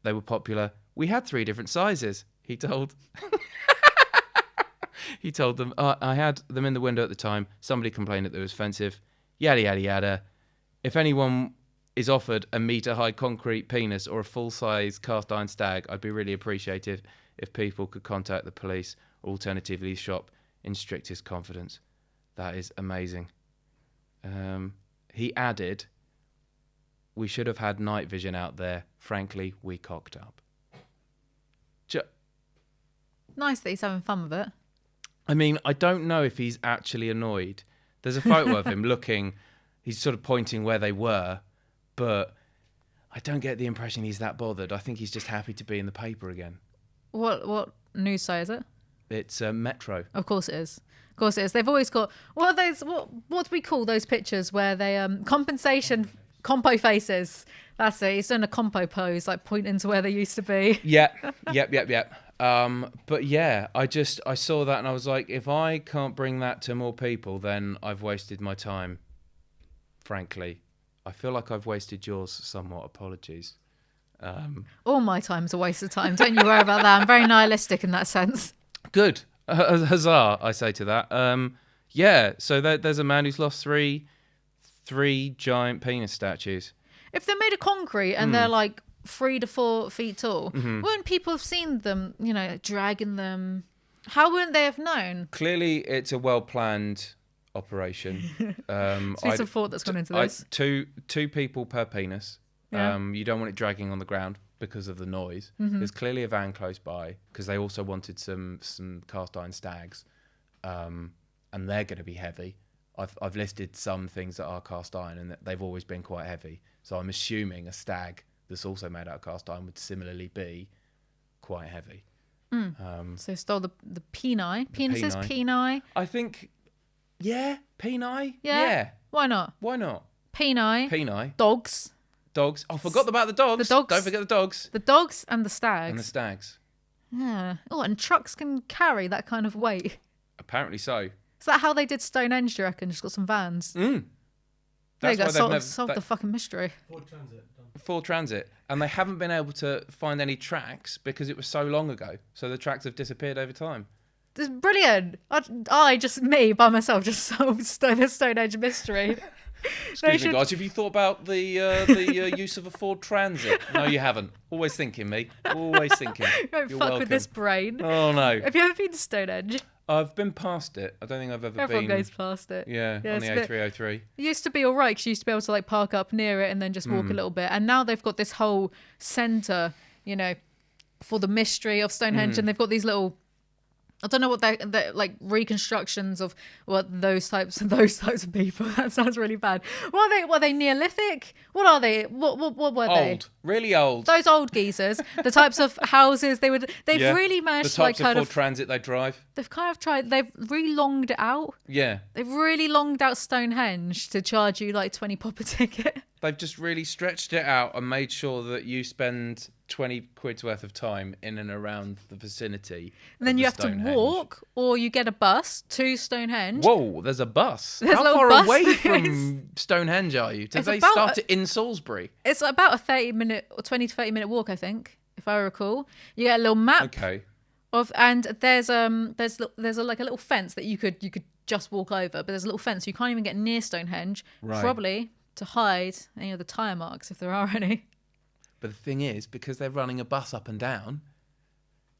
They were popular. We had 3 different sizes, he told. He told them, I had them in the window at the time. Somebody complained that they was offensive. Yada, yada, yada. If anyone is offered a metre-high concrete penis or a full-size cast-iron stag, I'd be really appreciative if people could contact the police or alternatively shop in strictest confidence. That is amazing. He added, we should have had night vision out there. Frankly, we cocked up. Nice that he's having fun with it. I mean, I don't know if he's actually annoyed. There's a photo of him looking, he's sort of pointing where they were, but I don't get the impression he's that bothered. I think he's just happy to be in the paper again. What news site is it? It's Metro. Of course it is. Of course it is. They've always got... What are those... What do we call those pictures where they... compensation... Compo faces. That's it. He's doing a compo pose, like pointing to where they used to be. Yep. But yeah, I saw that and I was like, if I can't bring that to more people, then I've wasted my time. Frankly, I feel like I've wasted yours somewhat. Apologies. All my time's a waste of time. Don't you worry about that. I'm very nihilistic in that sense. Good. Huzzah, I say to that. Yeah, so there's a man who's lost three giant penis statues. If they're made of concrete and they're like 3 to 4 feet tall, wouldn't people have seen them, dragging them? How wouldn't they have known? Clearly, it's a well-planned operation. It's a thought that's gone into this. Two people per penis. Yeah. You don't want it dragging on the ground because of the noise. There's clearly a van close by because they also wanted some cast iron stags, and they're going to be heavy. I've listed some things that are cast iron and they've always been quite heavy. So I'm assuming a stag that's also made out of cast iron would similarly be quite heavy. So stole the peni. Penises, peni. I think, yeah, peni. Yeah. Why not? Peni. Dogs. I forgot about the dogs. The dogs. Don't forget the dogs. The dogs and the stags. And the stags. Yeah. Oh, and trucks can carry that kind of weight. Apparently so. Is that how they did Stonehenge, do you reckon? Just got some vans. Mm. There you That's go, why they've solved the fucking mystery. Ford Transit. Done. Ford Transit, and they haven't been able to find any tracks because it was so long ago. So the tracks have disappeared over time. This is brilliant. I just, me, by myself, just solved the Stonehenge mystery. Excuse me, guys. Have you thought about the use of a Ford Transit? No, you haven't. Always thinking, me. Always thinking. Don't You're fuck welcome. with this brain. Oh, no. Have you ever been to Stonehenge? I've been past it. I don't think I've ever Everyone been. goes past it. Yeah, on the A303. It used to be all right because you used to be able to like park up near it and then just walk a little bit. And now they've got this whole centre, you know, for the mystery of Stonehenge, and they've got these little. I don't know what they're like reconstructions of what those types of people. That sounds really bad. What are they? Were they Neolithic? What are they? What were they? Old, really old. Those old geezers. The types of houses they've really managed the to like types kind of of Ford Transit they drive. they've kind of tried. They've really longed it out. Yeah, They've really longed out Stonehenge to charge you like 20 pop a ticket. they've just really stretched it out and made sure that you spend 20 quid's worth of time in and around the vicinity. And then of you the have to Stonehenge. walk, or you get a bus to Stonehenge. Whoa, there's a bus. There's a How little far bus away there from Stonehenge are you? Did It's they about start it in Salisbury? It's about a 30-minute or 20 to 30-minute walk, I think, if I recall. You get a little map Okay. and there's like a little fence that you could just walk over, but there's a little fence so you can't even get near Stonehenge, Right. probably to hide any of the tyre marks if there are any. But the thing is, because they're running a bus up and down,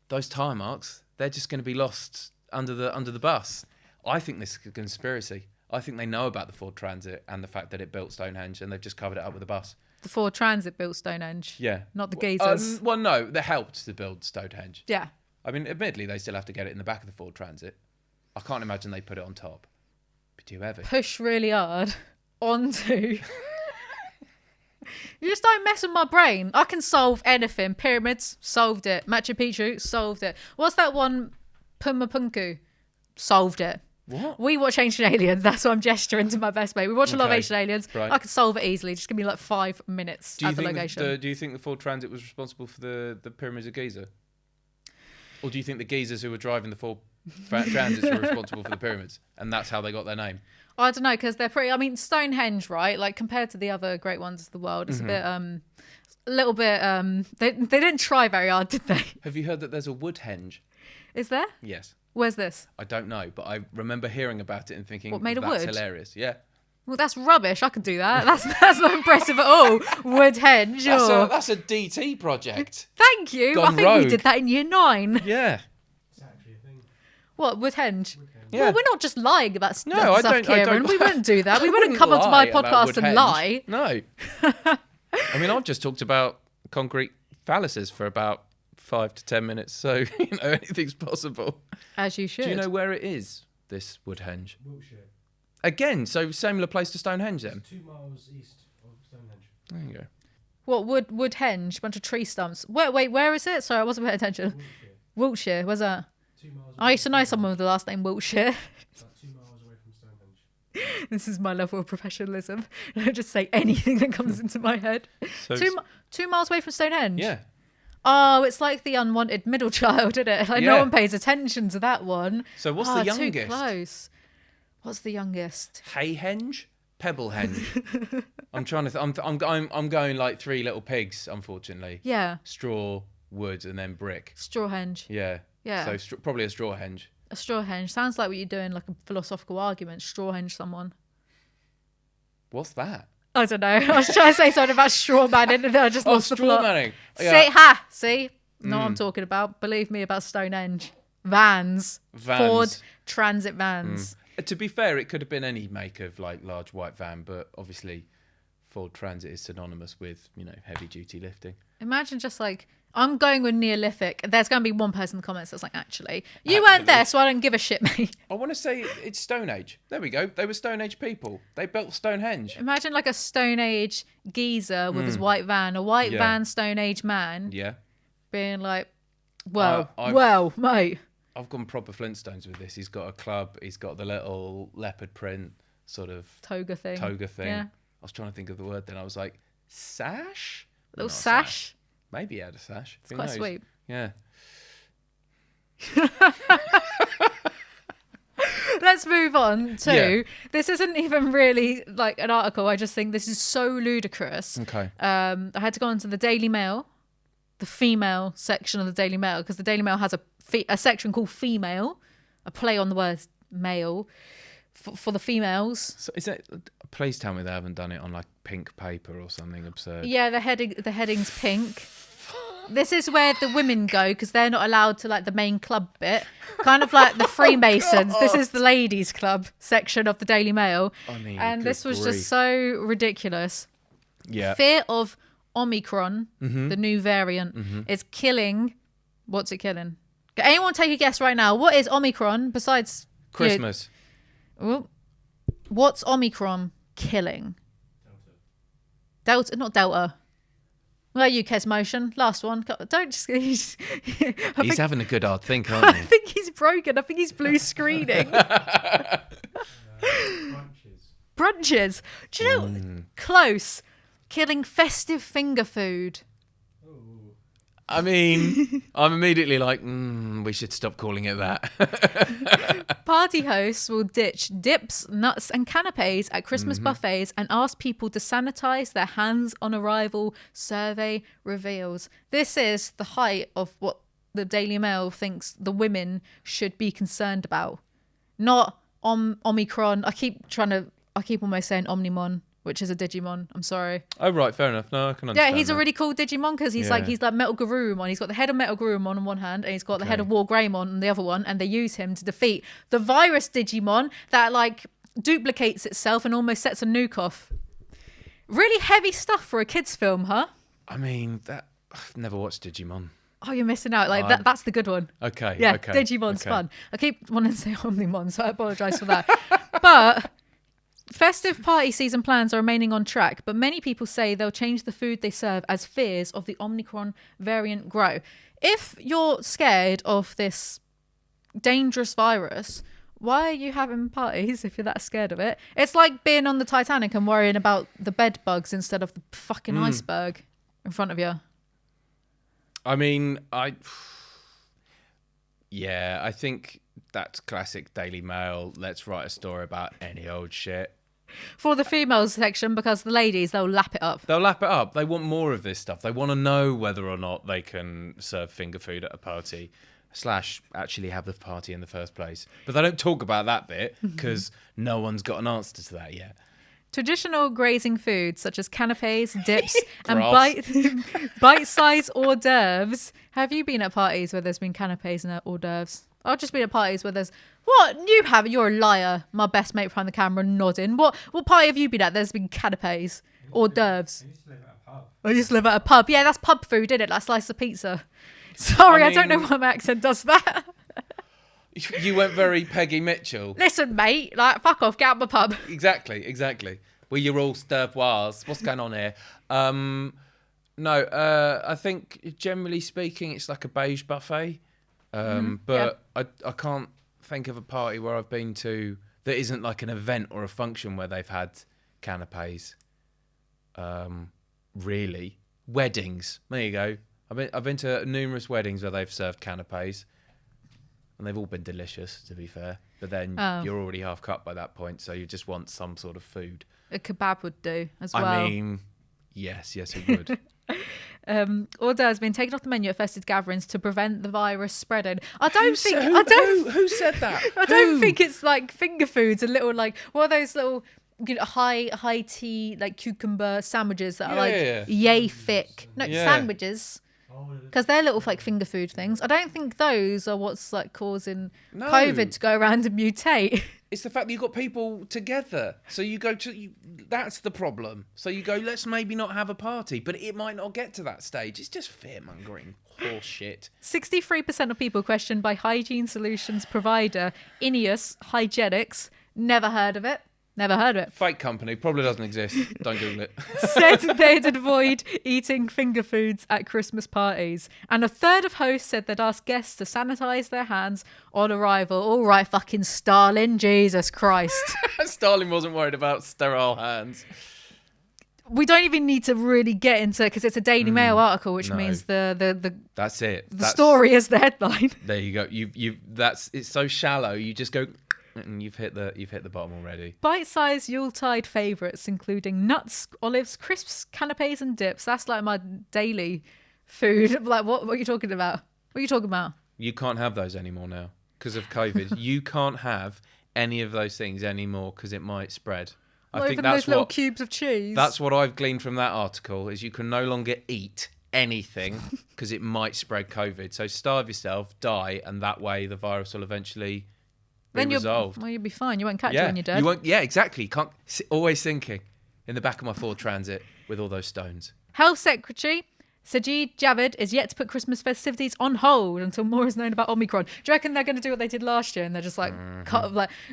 those tyre marks, they're just going to be lost under the bus. I think this is a conspiracy. I think they know about the Ford Transit and the fact that it built Stonehenge, and they've just covered it up with a bus. The Ford Transit built Stonehenge. Yeah. Not the geezers. Well, no, they helped to build Stonehenge. Yeah. I mean, admittedly, they still have to get it in the back of the Ford Transit. I can't imagine they put it on top. But do you ever? Push really hard onto... You just don't mess with my brain. I can solve anything. Pyramids, solved it. Machu Picchu, solved it. What's that one? Pumapunku, solved it. What? We watch Ancient Aliens. That's what I'm gesturing to my best mate. We watch a lot of Okay. Ancient Aliens. Right. I could solve it easily. Just give me like 5 minutes Do you at the think location. do you think the Ford Transit was responsible for the pyramids of Giza? Or do you think the geezers who were driving the Ford Transits were responsible for the pyramids, and that's how they got their name? I don't know, because they're pretty... I mean, Stonehenge, right? Like, compared to the other great ones of the world, it's a bit... a little bit... They didn't try very hard, did they? Have you heard that there's a Woodhenge? Is there? Yes. Where's this? I don't know, but I remember hearing about it and thinking, What, made of that's wood? hilarious. Yeah. Well, that's rubbish. I could do that. That's not impressive at all. Woodhenge. That's a DT project. Thank you. Gone I think we rogue. did that in year 9. Yeah. It's actually a thing. What, Woodhenge? Yeah. Well, we're not just lying about No, I stuff, don't- I Kieran. don't- We wouldn't do that. We I wouldn't come onto my lie about podcast and Woodhenge. lie. No. I mean, I've just talked about concrete phalluses for about 5 to 10 minutes, so anything's possible. As you should. Do you know where it is, this Woodhenge? Wiltshire. Again, so similar place to Stonehenge then? It's 2 miles east of Stonehenge. There you go. What, Woodhenge? Bunch of tree stumps. Wait, where is it? Sorry, I wasn't paying attention. Wiltshire. Wiltshire, where's that? 2 miles. I used to know someone with the last name Wiltshire. About 2 miles away from Stonehenge. This is my level of professionalism. I just say anything that comes into my head. So, 2 miles away from Stonehenge? yeah. Oh, it's like the unwanted middle child, isn't it? Like no Yeah. one pays attention to that one. So what's the Too youngest? close. What's the youngest? Hayhenge? Pebblehenge? I'm trying to. I'm going like 3 Little Pigs, unfortunately. Yeah, Straw, wood, and then brick. Strawhenge. Yeah. Yeah. So probably a straw henge. A strawhenge. Sounds like what you're doing, like a philosophical argument. Strawhenge someone. What's that? I don't know. I was trying to say something about straw manning and then I just lost the straw plot. manning. See? Know what I'm talking about. Believe me about Stonehenge. Vans. Vans. Ford Transit vans. To be fair, it could have been any make of like large white van, but obviously Ford Transit is synonymous with, heavy duty lifting. Imagine just like, I'm going with Neolithic. There's going to be one person in the comments that's like, actually, you weren't there, so I don't give a shit, mate. I want to say it's Stone Age. There we go. They were Stone Age people. They built Stonehenge. Imagine like a Stone Age geezer with his white van, a white Yeah. van Stone Age man Yeah. being like, well, I've- mate. I've gone proper Flintstones with this. He's got a club. He's got the little leopard print sort of Toga thing. thing. Yeah. I was trying to think of the word then. I was like, sash? Little Not a sash. Maybe he had a sash. It's Who quite knows? sweet. Yeah. let's move on to this. Isn't even really like an article. I just think this is so ludicrous. Okay. I had to go onto the Daily Mail, the female section of the Daily Mail, because the Daily Mail has a section called female, a play on the word male for the females. So is it? Please tell me they haven't done it on like pink paper or something absurd. Yeah, the heading's pink. This is where the women go because they're not allowed to like the main club bit, kind of like the Freemasons. This is the ladies' club section of the Daily Mail, and this was just so ridiculous. Yeah. Fear of Omicron, the new variant, is killing. What's it killing? Can anyone take a guess right now? What is Omicron besides Christmas? What's Omicron killing? Delta, not Delta. Well, UK's motion. Last one. Don't just. He's having a good hard think, aren't he? I think he's broken. I think he's blue screening. Brunches. Do you know? Close. Killing festive finger food. I mean, I'm immediately like, we should stop calling it that. Party hosts will ditch dips, nuts and canapes at Christmas buffets and ask people to sanitize their hands on arrival, survey reveals. This is the height of what the Daily Mail thinks the women should be concerned about. Not Omicron. I keep almost saying Omnimon, which is a Digimon. I'm sorry. Oh, right. Fair enough. No, I can understand. Yeah, he's that. a really cool Digimon because he's like Metal Garurumon. He's got the head of Metal Garurumon on one hand and he's got the head of War Greymon on the other one, and they use him to defeat the virus Digimon that like duplicates itself and almost sets a nuke off. Really heavy stuff for a kids film, huh? I mean, I've never watched Digimon. Oh, you're missing out. Like that's the good one. Okay. Yeah, okay, Digimon's fun. I keep wanting to say Omnimon, so I apologise for that. But festive party season plans are remaining on track, but many people say they'll change the food they serve as fears of the Omicron variant grow. If you're scared of this dangerous virus, why are you having parties if you're that scared of it? It's like being on the Titanic and worrying about the bed bugs instead of the fucking iceberg in front of you. I mean, I think that's classic Daily Mail. Let's write a story about any old shit. For the females section, because the ladies, they'll lap it up. They'll lap it up. They want more of this stuff. They want to know whether or not they can serve finger food at a party / actually have the party in the first place. But they don't talk about that bit because no one's got an answer to that yet. Traditional grazing foods such as canapes, dips, and bite-sized hors d'oeuvres. Have you been at parties where there's been canapes and hors d'oeuvres? I've just been at parties where there's... What? You haven't? You're a liar. My best mate behind the camera nodding. What party have you been at? There's been canapes, hors d'oeuvres. I used to live at a pub. I used to live at a pub. Yeah, that's pub food, isn't it? Like slice of pizza. Sorry, I don't know why my accent does that. You went very Peggy Mitchell. Listen, mate. Like, fuck off. Get out my pub. Exactly. Well, you're all stir-boise. What's going on here? No, I think generally speaking, it's like a beige buffet. But I can't think of a party where I've been to that isn't like an event or a function where they've had canapes. Really, weddings. There you go. I've been to numerous weddings where they've served canapes, and they've all been delicious, to be fair. But then you're already half cut by that point, so you just want some sort of food. A kebab would do as well. I mean, yes, it would. Order has been taken off the menu at festive gatherings to prevent the virus spreading. Who said that? I don't think it's like finger foods and little like what are those little high tea like cucumber sandwiches that are yay thick. No, sandwiches. Because they're little like finger food things. I don't think those are what's like causing COVID to go around and mutate. It's the fact that you've got people together. So you go to... that's the problem. So you go, let's maybe not have a party. But it might not get to that stage. It's just fear-mongering horse shit. 63% of people questioned by hygiene solutions provider Ineos Hygienics. Never heard of it. Fake company. Probably doesn't exist. Don't Google it. Said they'd avoid eating finger foods at Christmas parties. And a third of hosts said they'd ask guests to sanitize their hands on arrival. All right, fucking Stalin. Jesus Christ. Stalin wasn't worried about sterile hands. We don't even need to really get into it because it's a Daily Mail article, which means the that's it. The story is the headline. There you go. It's so shallow. You just go... And you've hit the bottom already. Bite-sized Yuletide favourites, including nuts, olives, crisps, canapes, and dips. That's like my daily food. Like, what are you talking about? What are you talking about? You can't have those anymore now because of COVID. You can't have any of those things anymore because it might spread. I Not think even that's those little what cubes of cheese. that's what I've gleaned from that article is you can no longer eat anything because it might spread COVID. So starve yourself, die, and that way the virus will eventually be resolved. Well, you'll be fine. You won't catch it when you're dead. You won't. Yeah, exactly. Can't always thinking in the back of my Ford Transit with all those stones. Health Secretary Sajid Javid is yet to put Christmas festivities on hold until more is known about Omicron. Do you reckon they're going to do what they did last year and they're just like,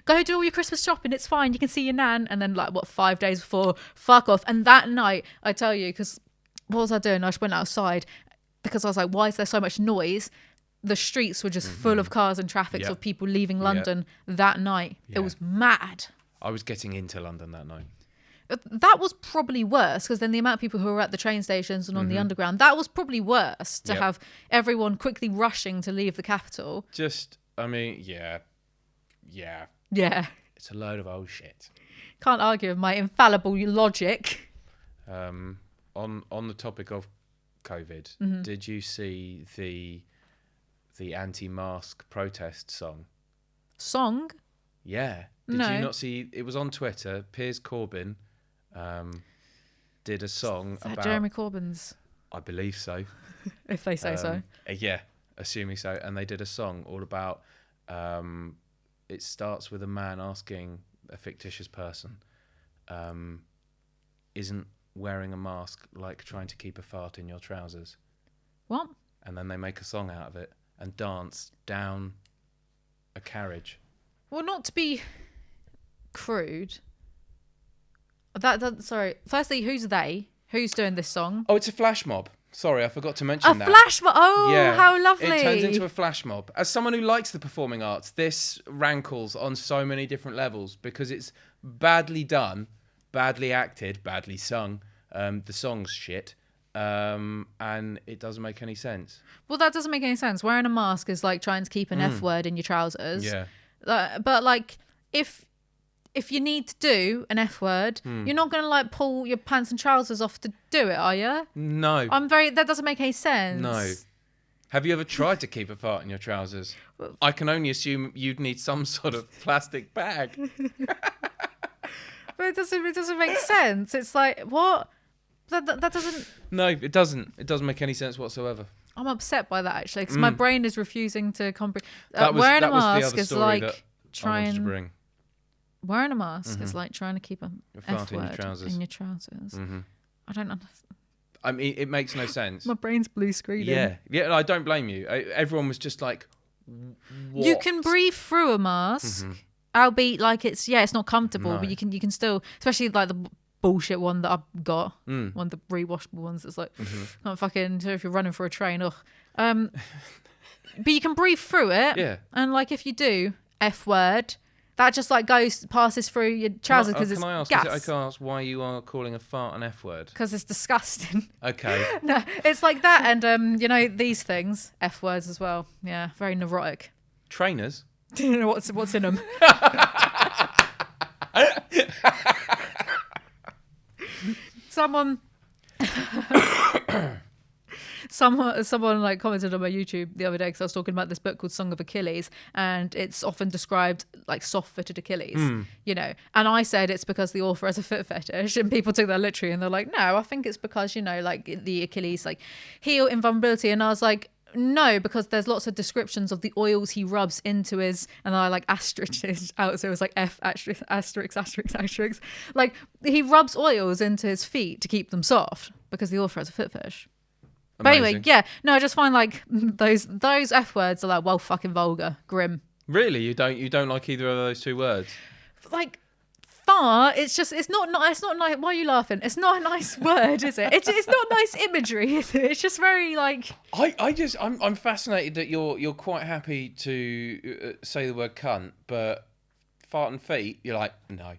go do all your Christmas shopping, it's fine, you can see your nan, and then 5 days before, fuck off. And that night, I tell you, because what was I doing? I just went outside because I was like, why is there so much noise? The streets were just full of cars and traffic of people leaving London that night. Yeah. It was mad. I was getting into London that night. That was probably worse because then the amount of people who were at the train stations and on the underground, that was probably worse to have everyone quickly rushing to leave the capital. Yeah. It's a load of old shit. Can't argue with my infallible logic. On the topic of COVID, did you see the anti-mask protest song? Song? Yeah. Did No. you not see? It was on Twitter. Piers Corbyn did a song about Jeremy Corbyn's, I believe so. if they say so. Yeah, assuming so. And they did a song all about. It starts with a man asking a fictitious person, "Isn't wearing a mask like trying to keep a fart in your trousers?" What? And then they make a song out of it and dance down a carriage. Well, not to be crude. Sorry. Firstly, who's they? Who's doing this song? Oh, it's a flash mob. Sorry, I forgot to mention that. A flash mob. Oh, Yeah, how lovely. It turns into a flash mob. As someone who likes the performing arts, this rankles on so many different levels because it's badly done, badly acted, badly sung. The song's shit. And it doesn't make any sense. Well, that doesn't make any sense. Wearing a mask is like trying to keep an F word in your trousers. Yeah. But like, if you need to do an F word, you're not going to pull your pants and trousers off to do it, are you? No. That doesn't make any sense. No. Have you ever tried to keep a fart in your trousers? I can only assume you'd need some sort of plastic bag. But it doesn't make sense. It's like, what? That doesn't... No, it doesn't. It doesn't make any sense whatsoever. I'm upset by that, actually, because my brain is refusing to comprehend. That was Wearing a the other mask is story like that I wanted to bring. Wearing a mask is like trying to keep a fart F in your word trousers. in your trousers. I don't understand. I mean, it makes no sense. My brain's blue screening. Yeah. I don't blame you. Everyone was just like, what? You can breathe through a mask, albeit it's not comfortable, No. but you can still, especially like the bullshit one that I've got, one of the rewashable ones that's like, not fucking, so if you're running for a train, ugh. But you can breathe through it. Yeah. And if you do F word, that just passes through your trousers because it's Can I ask? gas. Is it okay to ask why you are calling a fart an F word? Because it's disgusting. Okay. No, it's like that, and these things, F words as well. Yeah, very neurotic. Trainers. Do you know what's in them? Someone commented on my YouTube the other day because I was talking about this book called Song of Achilles, and it's often described like soft-footed Achilles, and I said it's because the author has a foot fetish, and people took that literally, and they're like, no, I think it's because the Achilles heel invulnerability, and I was like, no, because there's lots of descriptions of the oils he rubs into his, and I asterisk out, so it was like F asterisk asterisk asterisk asterisk. Like, he rubs oils into his feet to keep them soft because the author has a foot fetish. But anyway, yeah, no, I just find those F words are well fucking vulgar, grim. Really, you don't like either of those two words? Fart, it's not nice. Why are you laughing? It's not a nice word, is it? It's not nice imagery, is it? It's just very I'm fascinated that you're quite happy to say the word cunt, but fart and feet, you're like, no,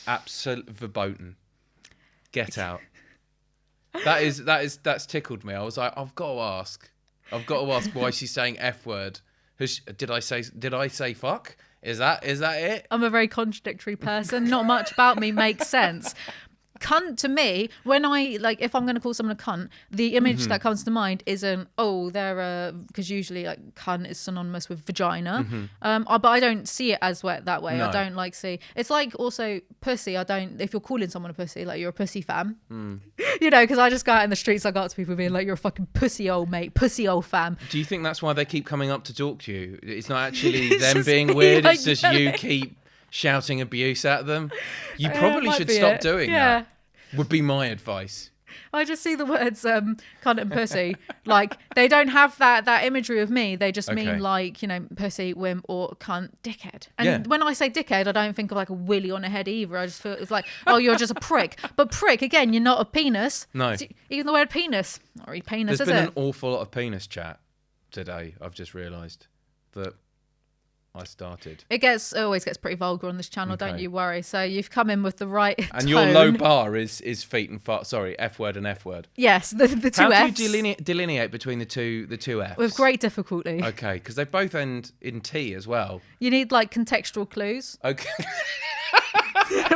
absolute verboten. Get out. That's tickled me. I was like, I've got to ask why she's saying F word. Did I say fuck? Is that it? I'm a very contradictory person. Not much about me makes sense. Cunt to me, when I like, if I'm going to call someone a cunt, the image that comes to mind isn't, they're because usually like cunt is synonymous with vagina. But I don't see it as that way. No. I don't like see. It's like also pussy. I don't. If you're calling someone a pussy, like you're a pussy fam, you know, because I just go out in the streets. I go up to people being like, "You're a fucking pussy old mate, pussy old fam." Do you think that's why they keep coming up to talk to you? It's not actually It's them just being me, weird. like, It's just you keep shouting abuse at them. You It probably might should be stop it. doing Yeah. that. Would be my advice. I just see the words cunt and pussy. Like, they don't have that imagery of me. They just Okay. mean like, you know, pussy, wimp, or cunt, dickhead. And Yeah. when I say dickhead, I don't think of like a willy on a head either. I just feel it's like, oh, you're just a prick. But prick, again, you're not a penis. No. Even the word penis, not really penis, There's is been it? an awful lot of penis chat today. I've just realised that I started. It always gets pretty vulgar on this channel, don't Okay. you worry. So you've come in with the right And tone. your low bar is feet and fart. Sorry, F word and F word. Yes, the two How Fs. do you delineate between the two Fs? With great difficulty. Okay, because they both end in T as well. You need like contextual clues Okay.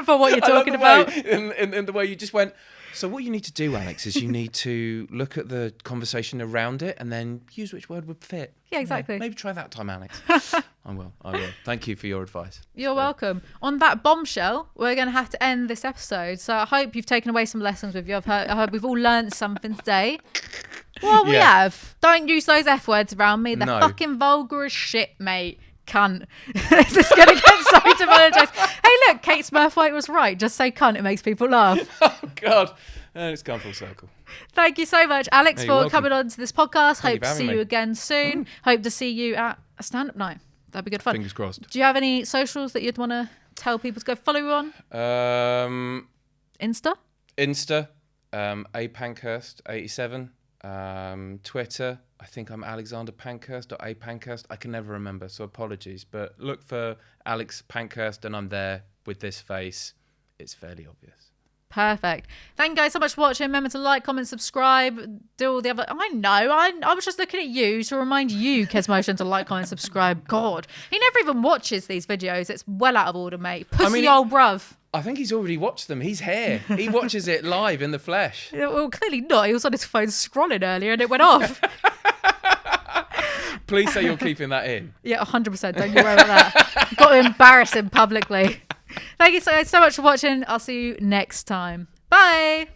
for what you're I love talking the about. way, in the way you just went. So what you need to do, Alex, is you need to look at the conversation around it and then use which word would fit. Yeah, exactly. Maybe try that time, Alex. I will. Thank you for your advice. You're welcome. On that bombshell, we're going to have to end this episode. So I hope you've taken away some lessons with you. I hope we've all learned something today. Well, we Yeah. have. Don't use those F words around me. They're No. fucking vulgar as shit, mate. Cunt. This is going to get so demonetized. Hey, look, Kate Smurthwaite was right. Just say cunt. It makes people laugh. Oh, God. And it's come full circle. Thank you so much, Alex, Hey, for you're welcome. coming on to this podcast. Thank you Hope for to having see you me. again soon. Hope to see you at a stand-up night. That'd be good fun. Fingers crossed. Do you have any socials that you'd want to tell people to go follow you on? Insta? Insta, A Pankhurst 87. Twitter, I think I'm Alexander Pankhurst or A Pankhurst. I can never remember, so apologies. But look for Alex Pankhurst, and I'm there with this face. It's fairly obvious. Perfect. Thank you guys so much for watching. Remember to like, comment, subscribe, do all the other... I know. I was just looking at you to remind you, Kesmotion, to like, comment, subscribe. God. He never even watches these videos. It's well out of order, mate. Pussy old bruv. I think he's already watched them. He's here. He watches it live in the flesh. Well, clearly not. He was on his phone scrolling earlier and it went off. Please say you're keeping that in. Yeah, 100%. Don't you worry about that. Got to embarrass him publicly. Thank you so much for watching. I'll see you next time. Bye.